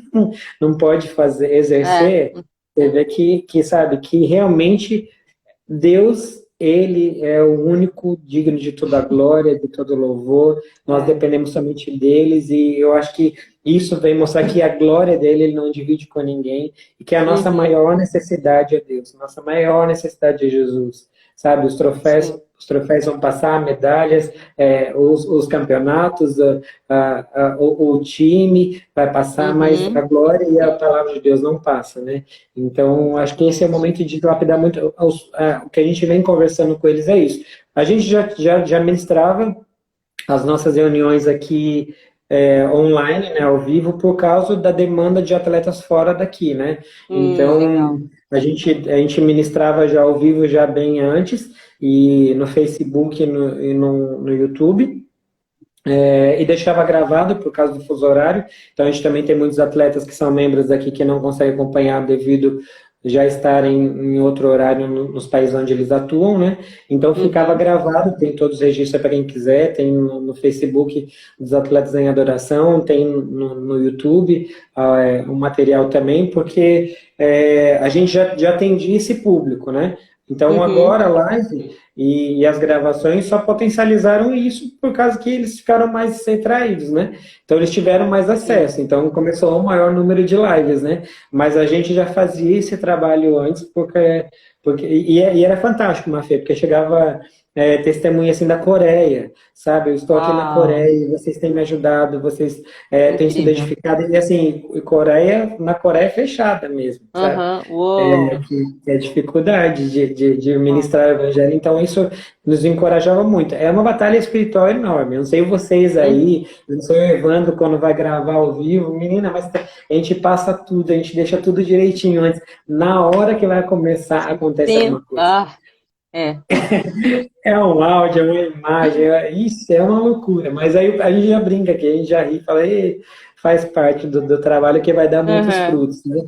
não pode É, exercer, você vê sabe, que realmente Deus, ele é o único digno de toda a glória, de todo louvor. Nós é, dependemos somente deles e eu acho que isso vem mostrar que a glória dele ele não divide com ninguém e que a nossa uhum, maior necessidade é Deus, nossa maior necessidade é Jesus. Sabe, sim, os troféus vão passar, medalhas, os campeonatos, o time vai passar, mas a uhum, glória e a palavra de Deus não passa, né? Então, acho que esse é o exatamente. momento de lapidar muito. O que a gente vem conversando com eles é isso. A gente já ministrava as nossas reuniões aqui online, né, ao vivo, por causa da demanda de atletas fora daqui, né? Legal. Então, a gente ministrava já ao vivo já bem antes, e no Facebook e no YouTube. e deixava gravado por causa do fuso horário. Então a gente também tem muitos atletas que são membros aqui que não conseguem acompanhar devido já estarem em outro horário nos países onde eles atuam, né? Então ficava gravado, tem todos os registros para quem quiser, tem no Facebook dos Atletas em Adoração, tem no YouTube um material também, porque a gente já atendia esse público, né? Então agora a live e as gravações só potencializaram isso por causa que eles ficaram mais retraídos, né? Então eles tiveram mais acesso, então começou um maior número de lives, né? Mas a gente já fazia esse trabalho antes e era fantástico, Mafê, porque chegava testemunha assim da Coreia, sabe? Eu estou aqui na Coreia, vocês têm me ajudado, vocês têm se identificado, e assim, na Coreia fechada mesmo, sabe? Que é dificuldade de ministrar o evangelho, então isso nos encorajava muito. É uma batalha espiritual enorme, eu não sei vocês aí, eu não sei o Evandro quando vai gravar ao vivo, menina, mas a gente passa tudo, a gente deixa tudo direitinho antes, na hora que vai começar acontece alguma coisa. É um áudio, é uma imagem, isso é uma loucura, mas aí a gente já brinca aqui, a gente já ri, fala, faz parte do trabalho que vai dar muitos frutos, né?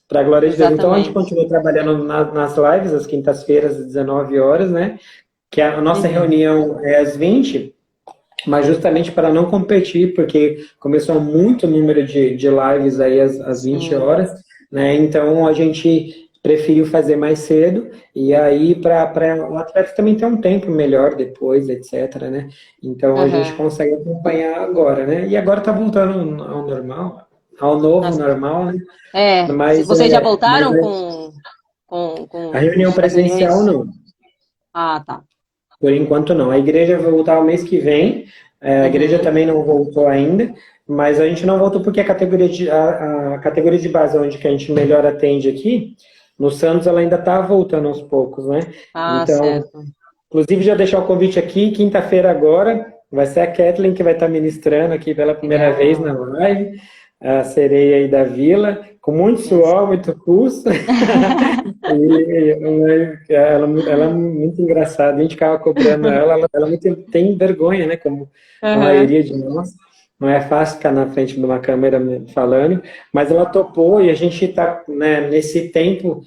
Para a glória de Deus. Então a gente continua trabalhando nas lives, às quintas-feiras, às 19 horas, né? Que a nossa reunião é às 20, mas justamente para não competir, porque começou muito número de lives aí às 20 horas, né? Então a gente preferiu fazer mais cedo, e aí para o atleta também ter um tempo melhor depois, etc, né? Então a gente consegue acompanhar agora, né? E agora tá voltando ao normal, ao novo normal, né? Mas, vocês já voltaram com a reunião presencial, não. Ah, tá. Por enquanto não. A igreja vai voltar o mês que vem, a igreja também não voltou ainda, mas a gente não voltou porque a categoria de base, onde que a gente melhor atende aqui, no Santos, ela ainda está voltando aos poucos, né? Então, certo. Inclusive, já deixar o convite aqui, quinta-feira agora, vai ser a Kathleen que vai estar ministrando aqui pela primeira vez na live, a sereia aí da Vila, com muito suor, muito custo. Ela é muito engraçada, a gente ficava cobrando ela tem vergonha, né, como a maioria de nós. Não é fácil ficar na frente de uma câmera falando, mas ela topou e a gente está, né, nesse tempo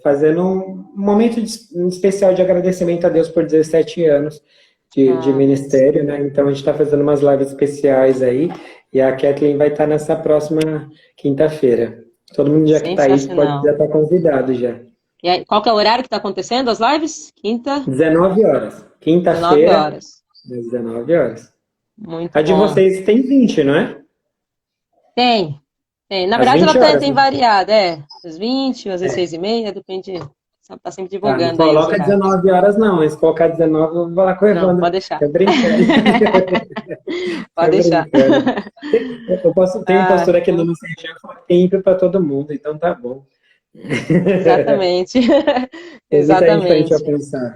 fazendo um momento especial de agradecimento a Deus por 17 anos de ministério, né? Então a gente está fazendo umas lives especiais aí e a Kathleen vai estar nessa próxima quinta-feira. Todo mundo já que está aí já está convidado já. E aí, qual que é o horário que está acontecendo as lives? 19 horas. Quinta-feira, 19 horas. Muito a de vocês tem 20, não é? Tem. Na verdade, ela tem variado, às 20, às 16h30, depende. Tá sempre divulgando. Não coloca 19 horas, não. Mas se colocar 19, eu vou falar com o Evandro. Não, pode deixar. É brincando. Pode deixar. Tenho postura aqui no Sergipe, tempo para todo mundo, então tá bom. Exatamente. Exatamente. Pra pensar.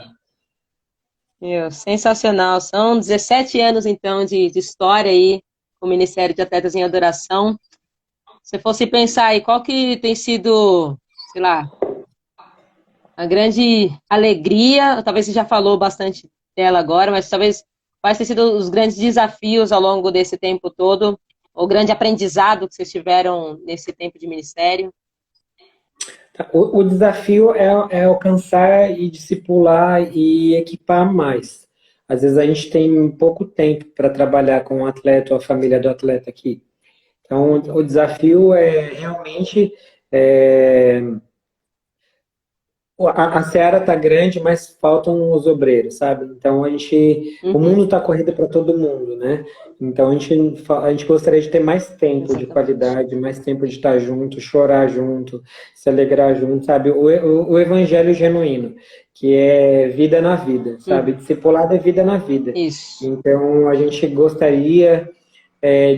Sensacional. São 17 anos, então, de história aí com o Ministério de Atletas em Adoração. Se fosse pensar aí, qual que tem sido, sei lá, a grande alegria, talvez você já falou bastante dela agora, mas talvez quais tenham sido os grandes desafios ao longo desse tempo todo, o grande aprendizado que vocês tiveram nesse tempo de ministério? O desafio é alcançar e discipular e equipar mais. Às vezes a gente tem pouco tempo para trabalhar com o atleta ou a família do atleta aqui. Então, o desafio é realmente... A seara está grande, mas faltam os obreiros, sabe? Então, o mundo está corrido para todo mundo, né? Então, a gente gostaria de ter mais tempo de qualidade, mais tempo de estar junto, chorar junto, se alegrar junto, sabe? O evangelho genuíno, que é vida na vida, sabe? Discipulado é vida na vida. Isso. Então, a gente gostaria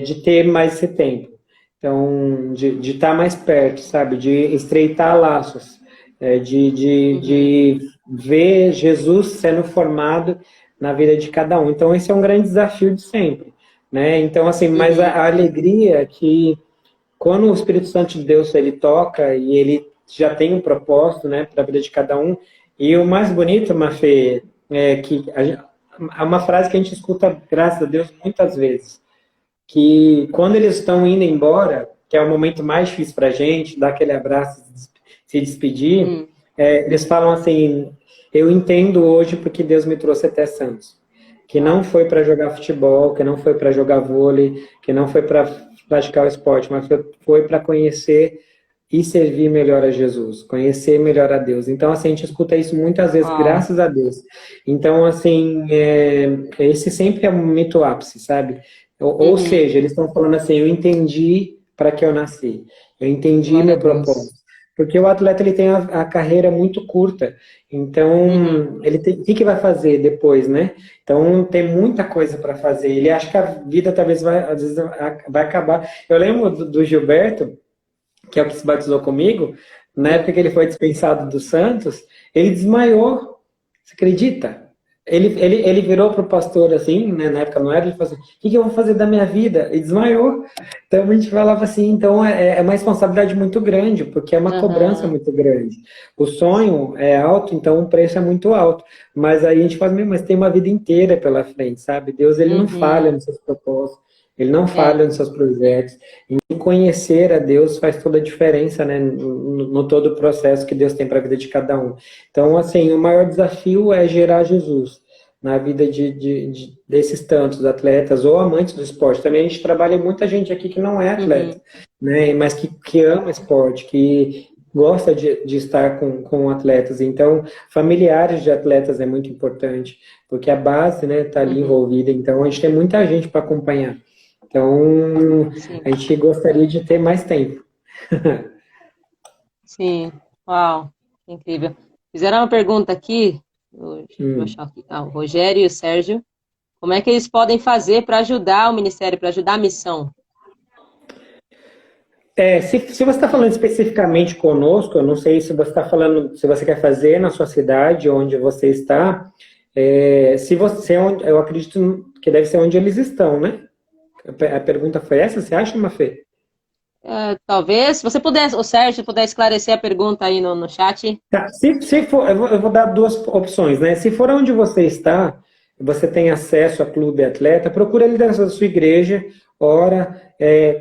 de ter mais esse tempo. Então, de estar mais perto, sabe? De estreitar laços. De ver Jesus sendo formado na vida de cada um. Então, esse é um grande desafio de sempre, né? Então, assim, mas a alegria que quando o Espírito Santo de Deus, ele toca e ele já tem um propósito, né, para a vida de cada um, e o mais bonito, Mafê, é que uma frase que a gente escuta, graças a Deus, muitas vezes, que quando eles estão indo embora, que é o momento mais difícil para a gente, dar aquele abraço, se despedir, Hum. eles falam assim, eu entendo hoje porque Deus me trouxe até Santos, que não Uau. foi para jogar futebol, que não foi para jogar vôlei, que não foi para praticar o esporte, mas foi para conhecer e servir melhor a Jesus, conhecer melhor a Deus. Então, assim, a gente escuta isso muitas vezes, Uau. graças a Deus. Então, assim, esse sempre é um mito ápice, sabe? Ou Uhum. seja, eles estão falando assim, eu entendi para que eu nasci, eu entendi Glória a meu Deus. propósito. Porque o atleta ele tem a carreira muito curta, Uhum. então ele tem, o que, que vai fazer depois, né? Então tem muita coisa para fazer. Ele acha que a vida talvez vai, às vezes, vai acabar. Eu lembro do Gilberto, que é o que se batizou comigo, na época Sim. que ele foi dispensado do Santos, ele desmaiou. Você acredita? Ele virou para o pastor assim, né, na época não era, ele falou assim, o que, que eu vou fazer da minha vida? E desmaiou. Então a gente falava assim, então é uma responsabilidade muito grande, porque é uma cobrança Aham. muito grande. O sonho é alto, então o preço é muito alto. Mas aí a gente fala, mas tem uma vida inteira pela frente, sabe? Deus ele não falha Uhum. nos seus propósitos, ele não É. falha nos seus projetos. E conhecer a Deus faz toda a diferença, né, no todo o processo que Deus tem para a vida de cada um. Então, assim, o maior desafio é gerar Jesus na vida desses tantos atletas ou amantes do esporte. Também a gente trabalha muita gente aqui que não é atleta, Uhum. né, mas que ama esporte, que gosta de estar com atletas. Então, familiares de atletas é muito importante, porque a base, né, está ali Uhum. envolvida. Então, a gente tem muita gente para acompanhar. Então, a Sim. gente gostaria de ter mais tempo. Sim. Uau. Incrível. Fizeram uma pergunta aqui. Deixa eu Hum. achar aqui. Ah, o Rogério e o Sérgio. Como é que eles podem fazer para ajudar o ministério, para ajudar a missão? Se você está falando especificamente conosco, eu não sei se você está falando, se você quer fazer na sua cidade, onde você está, se você, eu acredito que deve ser onde eles estão, né? A pergunta foi essa, você acha, Mafê? Talvez, se você puder, o Sérgio puder esclarecer a pergunta aí no chat. Tá, se for, eu vou dar duas opções, né? Se for onde você está, você tem acesso a clube atleta, procura a liderança da sua igreja, ora,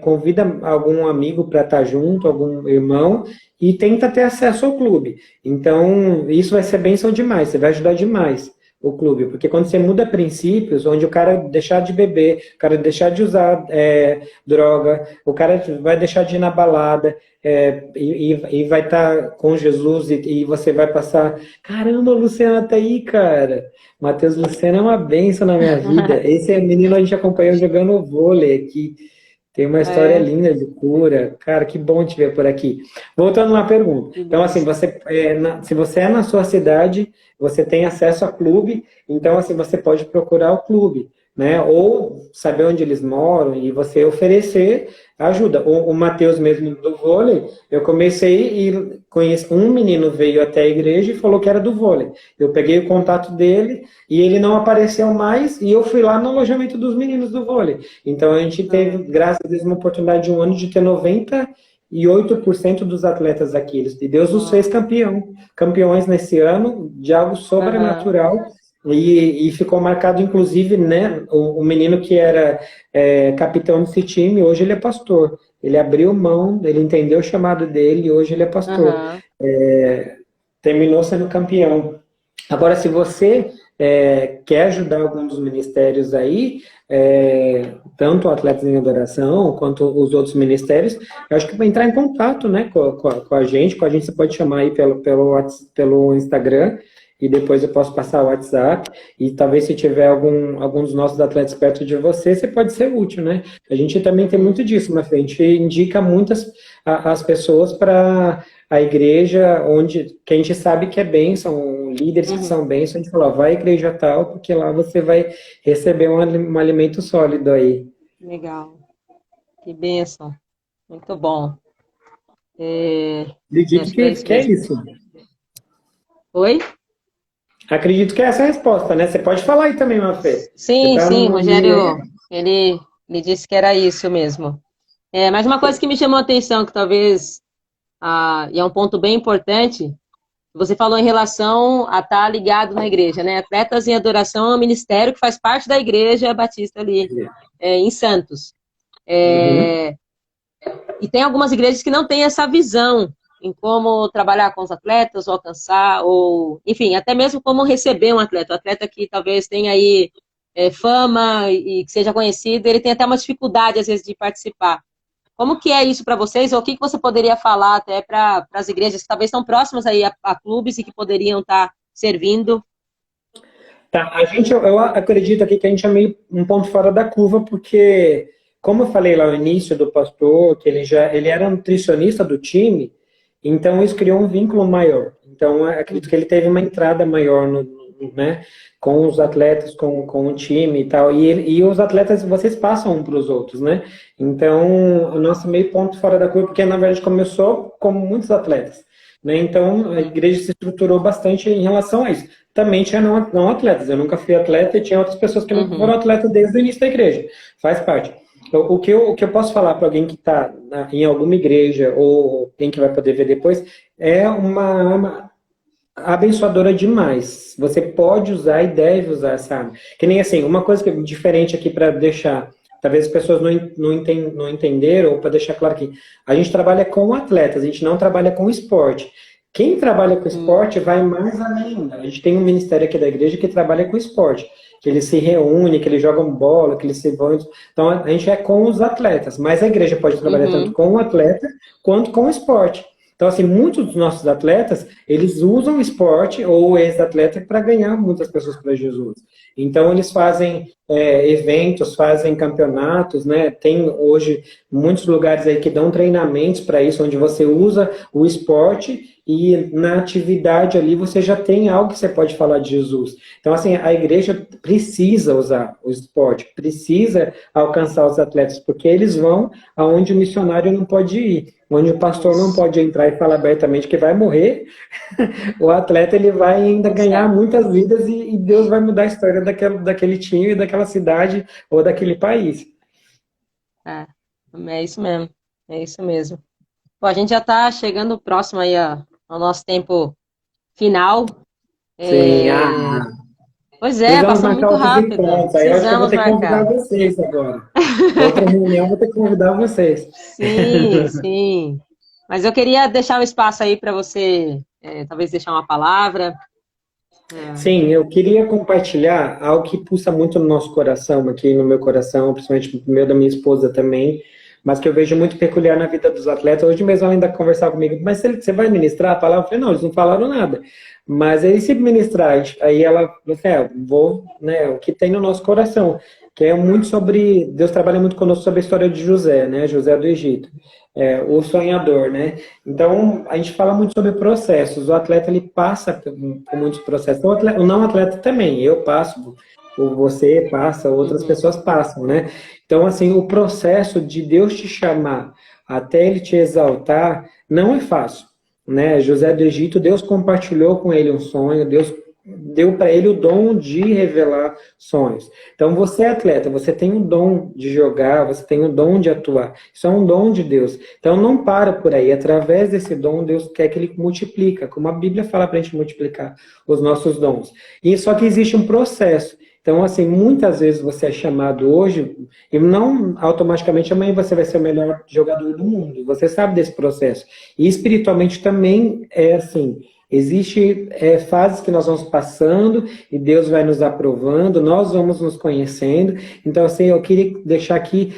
convida algum amigo para estar junto, algum irmão, e tenta ter acesso ao clube. Então, isso vai ser bênção demais, você vai ajudar demais o clube, porque quando você muda princípios, onde o cara deixar de beber, o cara deixar de usar droga, o cara vai deixar de ir na balada, e vai estar com Jesus e você vai passar. Caramba, o Luciano tá aí, cara. Matheus Luciano é uma bênção na minha vida. Esse é o menino que a gente acompanhou jogando vôlei aqui. Tem uma história É, linda de cura. Cara, que bom te ver por aqui. Voltando uma pergunta. que Então, assim, benção. se você é na sua cidade, você tem acesso a clube, então, assim, você pode procurar o clube, né? Ou saber onde eles moram e você oferecer ajuda. O Matheus mesmo do vôlei, eu comecei e conheci, um menino veio até a igreja e falou que era do vôlei. Eu peguei o contato dele e ele não apareceu mais e eu fui lá no alojamento dos meninos do vôlei. Então a gente teve, Ah, graças a Deus, uma oportunidade de um ano de ter 98% dos atletas aqui. E Deus os fez uau. campeões nesse ano de algo Aham, sobrenatural. E ficou marcado, inclusive, né, o menino que era capitão desse time, hoje ele é pastor. Ele abriu mão, ele entendeu o chamado dele e hoje ele é pastor. aham. Terminou sendo campeão. Agora, se você quer ajudar algum dos ministérios aí, tanto Atletas em Adoração quanto os outros ministérios, eu acho que vai entrar em contato, né, com a gente. Com a gente você pode chamar aí pelo Instagram e depois eu posso passar o WhatsApp. E talvez se tiver algum dos nossos atletas perto de você, você pode ser útil, né? A gente também tem Uhum, muito disso, mas a gente indica muitas as pessoas para a igreja onde que a gente sabe que é bênção, líderes que uhum. são bênção, a gente fala, ó, vai à igreja tal, porque lá você vai receber um alimento sólido aí. Legal. Que benção. Muito bom. É, Acredito acho que é isso que é mesmo. isso. Oi? Acredito que é essa a resposta, né? Você pode falar aí também, Mafê. Você Sim, tá sim, no meio aí. Rogério, ele disse que era isso mesmo. Mas uma coisa que me chamou a atenção, que talvez, e é um ponto bem importante, Você falou em relação a estar ligado na igreja, né? Atletas em Adoração é um ministério que faz parte da Igreja Batista ali, em Santos. Uhum. E tem algumas igrejas que não têm essa visão em como trabalhar com os atletas, ou alcançar, ou, enfim, até mesmo como receber um atleta. O atleta que talvez tenha aí fama e que seja conhecido, ele tem até uma dificuldade, às vezes, de participar. Como que é isso para vocês? Ou o que que você poderia falar até para as igrejas que talvez estão próximas aí a clubes e que poderiam estar servindo? Tá, eu acredito aqui que a gente é meio um ponto fora da curva, porque, como eu falei lá no início do pastor, que ele era nutricionista do time, então isso criou um vínculo maior. Então, eu acredito que ele teve uma entrada maior né, com os atletas, com o time e tal. E os atletas, vocês passam um para os outros, né? Então, o nosso meio ponto fora da curva, porque na verdade começou como muitos atletas. Né? Então, a igreja se estruturou bastante em relação a isso. Também tinha não atletas. Eu nunca fui atleta e tinha outras pessoas que não foram atletas desde o início da igreja. Faz parte. O que eu posso falar para alguém que está em alguma igreja ou quem que vai poder ver depois é uma abençoadora demais. Você pode usar e deve usar, sabe? Que nem assim, uma coisa que é diferente aqui para deixar, talvez as pessoas não entenderam, ou para deixar claro aqui, a gente trabalha com atletas, a gente não trabalha com esporte. Quem trabalha com esporte vai mais além ainda. A gente tem um ministério aqui da igreja que trabalha com esporte, que eles se reúnem, que eles jogam bola, que eles se vão. Então a gente é com os atletas, mas a igreja pode trabalhar tanto com o atleta quanto com o esporte. Então, assim, muitos dos nossos atletas, eles usam o esporte ou o ex-atleta para ganhar muitas pessoas para Jesus. Então, eles fazem eventos, fazem campeonatos, né? Tem hoje muitos lugares aí que dão treinamentos para isso, onde você usa o esporte e na atividade ali você já tem algo que você pode falar de Jesus. Então, assim, a igreja precisa usar o esporte, precisa alcançar os atletas, porque eles vão aonde o missionário não pode ir, onde o pastor não pode entrar e falar abertamente que vai morrer, o atleta ele vai ainda ganhar muitas vidas e Deus vai mudar a história daquele time, daquela cidade ou daquele país. É isso mesmo, é isso mesmo. Bom, a gente já está chegando próximo aí ao nosso tempo final. Sim, Pois precisamos passou marcar muito outros rápido. encontros. Aí eu acho que eu vou Precisamos ter que convidar marcar. vocês agora. Outra reunião, vou ter que convidar vocês. Sim, sim. Mas eu queria deixar um espaço aí para você, talvez deixar uma palavra. Sim, eu queria compartilhar algo que pulsa muito no nosso coração, aqui no meu coração, principalmente no meu da minha esposa também, mas que eu vejo muito peculiar na vida dos atletas. Hoje mesmo ela ainda conversava comigo, mas você vai ministrar a palavra? Eu falei, não, eles não falaram nada. Mas aí se ministrar, aí ela falou assim, vou, né, o que tem no nosso coração, que é muito sobre, Deus trabalha muito conosco sobre a história de José, né, José do Egito, o sonhador, né. Então, a gente fala muito sobre processos, o atleta ele passa por muitos processos, o não atleta também, eu passo, ou você passa, outras pessoas passam, né. Então, assim, o processo de Deus te chamar até Ele te exaltar não é fácil, né? José do Egito, Deus compartilhou com ele um sonho, Deus deu para ele o dom de revelar sonhos. Então, você é atleta, você tem um dom de jogar, você tem um dom de atuar. Isso é um dom de Deus. Então, não para por aí. Através desse dom, Deus quer que ele multiplica, como a Bíblia fala para a gente multiplicar os nossos dons. E só que existe um processo. Então, assim, muitas vezes você é chamado hoje e não automaticamente amanhã você vai ser o melhor jogador do mundo. Você sabe desse processo. E espiritualmente também é assim. Existem fases que nós vamos passando e Deus vai nos aprovando, nós vamos nos conhecendo. Então, assim, eu queria deixar aqui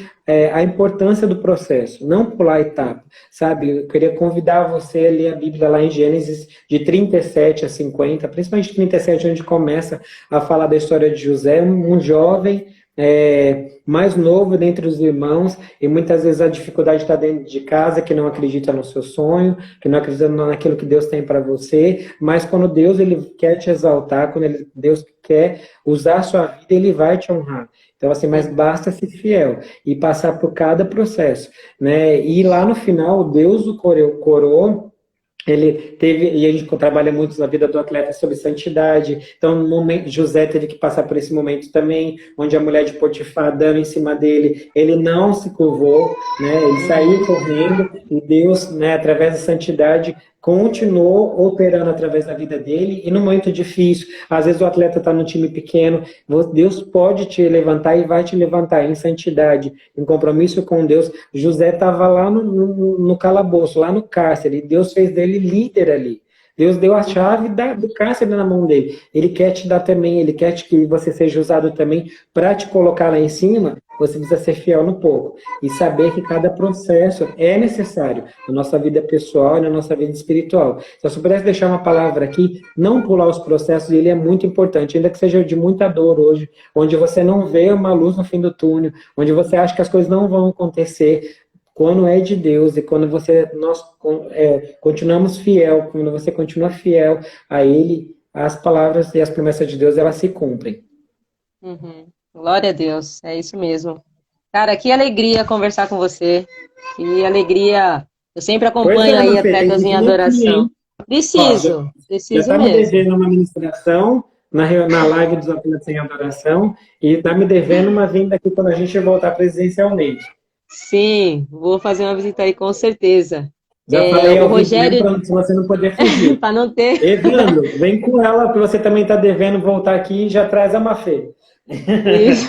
a importância do processo, não pular a etapa, sabe? Eu queria convidar você a ler a Bíblia lá em Gênesis, de 37 a 50, principalmente 37, onde começa a falar da história de José, um jovem mais novo dentre os irmãos, e muitas vezes a dificuldade está dentro de casa, que não acredita no seu sonho, que não acredita naquilo que Deus tem para você, mas quando Deus ele quer te exaltar, quando Deus quer usar a sua vida, ele vai te honrar. Então, assim, mas basta ser fiel e passar por cada processo, né? E lá no final, Deus o coroou. Ele teve, e a gente trabalha muito na vida do atleta sobre santidade. Então, no momento, José teve que passar por esse momento também, onde a mulher de Potifar dando em cima dele, ele não se curvou, né? Ele saiu correndo e Deus, né, através da santidade, continuou operando através da vida dele, e no momento difícil, às vezes o atleta está no time pequeno, Deus pode te levantar e vai te levantar em santidade, em compromisso com Deus. José estava lá no calabouço, lá no cárcere, e Deus fez dele líder ali. Deus deu a chave do cárcere na mão dele. Ele quer te dar também, ele quer que você seja usado também para te colocar lá em cima. Você precisa ser fiel no pouco e saber que cada processo é necessário na nossa vida pessoal e na nossa vida espiritual. Se eu pudesse deixar uma palavra aqui, não pular os processos, ele é muito importante, ainda que seja de muita dor hoje, onde você não vê uma luz no fim do túnel, onde você acha que as coisas não vão acontecer. Quando é de Deus e quando nós continuamos fiel, quando você continua fiel a Ele, as palavras e as promessas de Deus, elas se cumprem. Uhum. Glória a Deus, é isso mesmo. Cara, que alegria conversar com você. Que alegria. Eu sempre acompanho aí Mafê, tem Atletas que em vir aqui, Adoração. hein? Ó, já Preciso está me mesmo. devendo uma ministração na live dos Atletas em Adoração e está me devendo uma vinda aqui quando a gente voltar presencialmente. Sim, vou fazer uma visita aí com certeza. Já falei O ao vivo mesmo Rogério, para você não poder fugir. para não ter. Evandro, vem com ela, que você também está devendo voltar aqui e já traz a Mafê. Isso.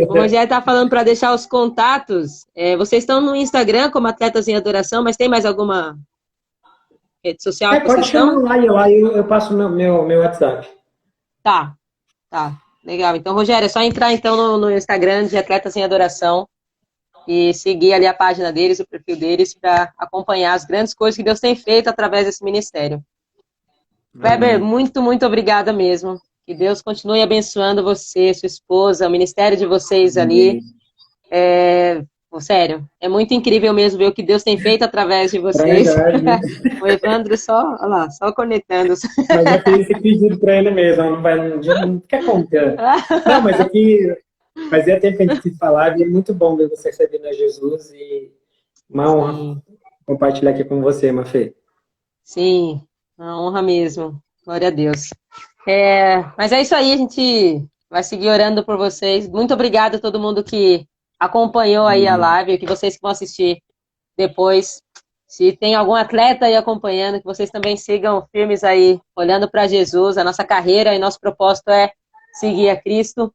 O Rogério está falando para deixar os contatos. Vocês estão no Instagram como Atletas em Adoração, mas tem mais alguma rede social que Pode vocês chamar estão? lá e eu passo meu WhatsApp. Tá, tá. Legal. Então, Rogério, é só entrar então no Instagram de Atletas em Adoração e seguir ali a página deles, o perfil deles, para acompanhar as grandes coisas que Deus tem feito através desse ministério. Kleber, Amém. muito, muito obrigada mesmo. Que Deus continue abençoando você, sua esposa, o ministério de vocês ali. Amém. Sério, é muito incrível mesmo ver o que Deus tem feito através de vocês. Verdade. O Evandro só, olha lá, só conectando. Mas eu fiz esse pedido para ele mesmo, não quer contar. Não, mas aqui fazia tempo que a gente se falava e é muito bom ver você servindo a Jesus e uma honra Sim, compartilhar aqui com você, Mafê. sim, uma honra mesmo. Glória a Deus. Mas é isso aí, a gente vai seguir orando por vocês. Muito obrigada a todo mundo que acompanhou aí a live, que vocês que vão assistir depois. Se tem algum atleta aí acompanhando, que vocês também sigam firmes aí, olhando para Jesus. A nossa carreira e nosso propósito é seguir a Cristo,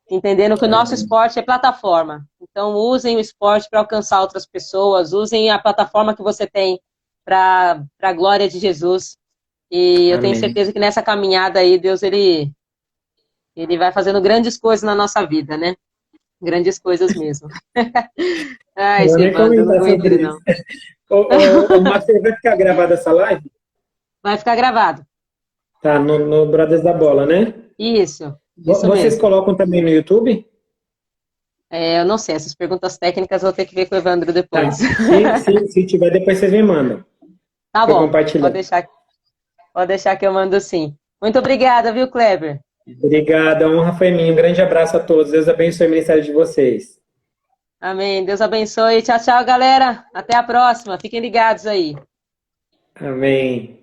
entendendo que o nosso esporte é plataforma. Então, usem o esporte para alcançar outras pessoas, usem a plataforma que você tem para a glória de Jesus. E eu tenho Amém. certeza que nessa caminhada aí, Deus, ele vai fazendo grandes coisas na nossa vida, né? Grandes coisas mesmo. Ai, Não vou nem Evandro, eu não comentar aguento ele, sobre não. isso. Mafê, vai ficar gravada essa live? Vai ficar gravado. Tá, no Brothers da Bola, né? Isso Vocês mesmo. colocam também no YouTube? Eu não sei, essas perguntas técnicas eu vou ter que ver com o Evandro Tá. depois. Se tiver, depois vocês me mandam. Tá Para eu bom, compartilhar. pode deixar que eu mando sim. Muito obrigada, viu, Kleber? Obrigado, a honra foi minha. Um grande abraço a todos. Deus abençoe o ministério de vocês. Amém. Deus abençoe. Tchau, tchau, galera. Até a próxima. Fiquem ligados aí. Amém.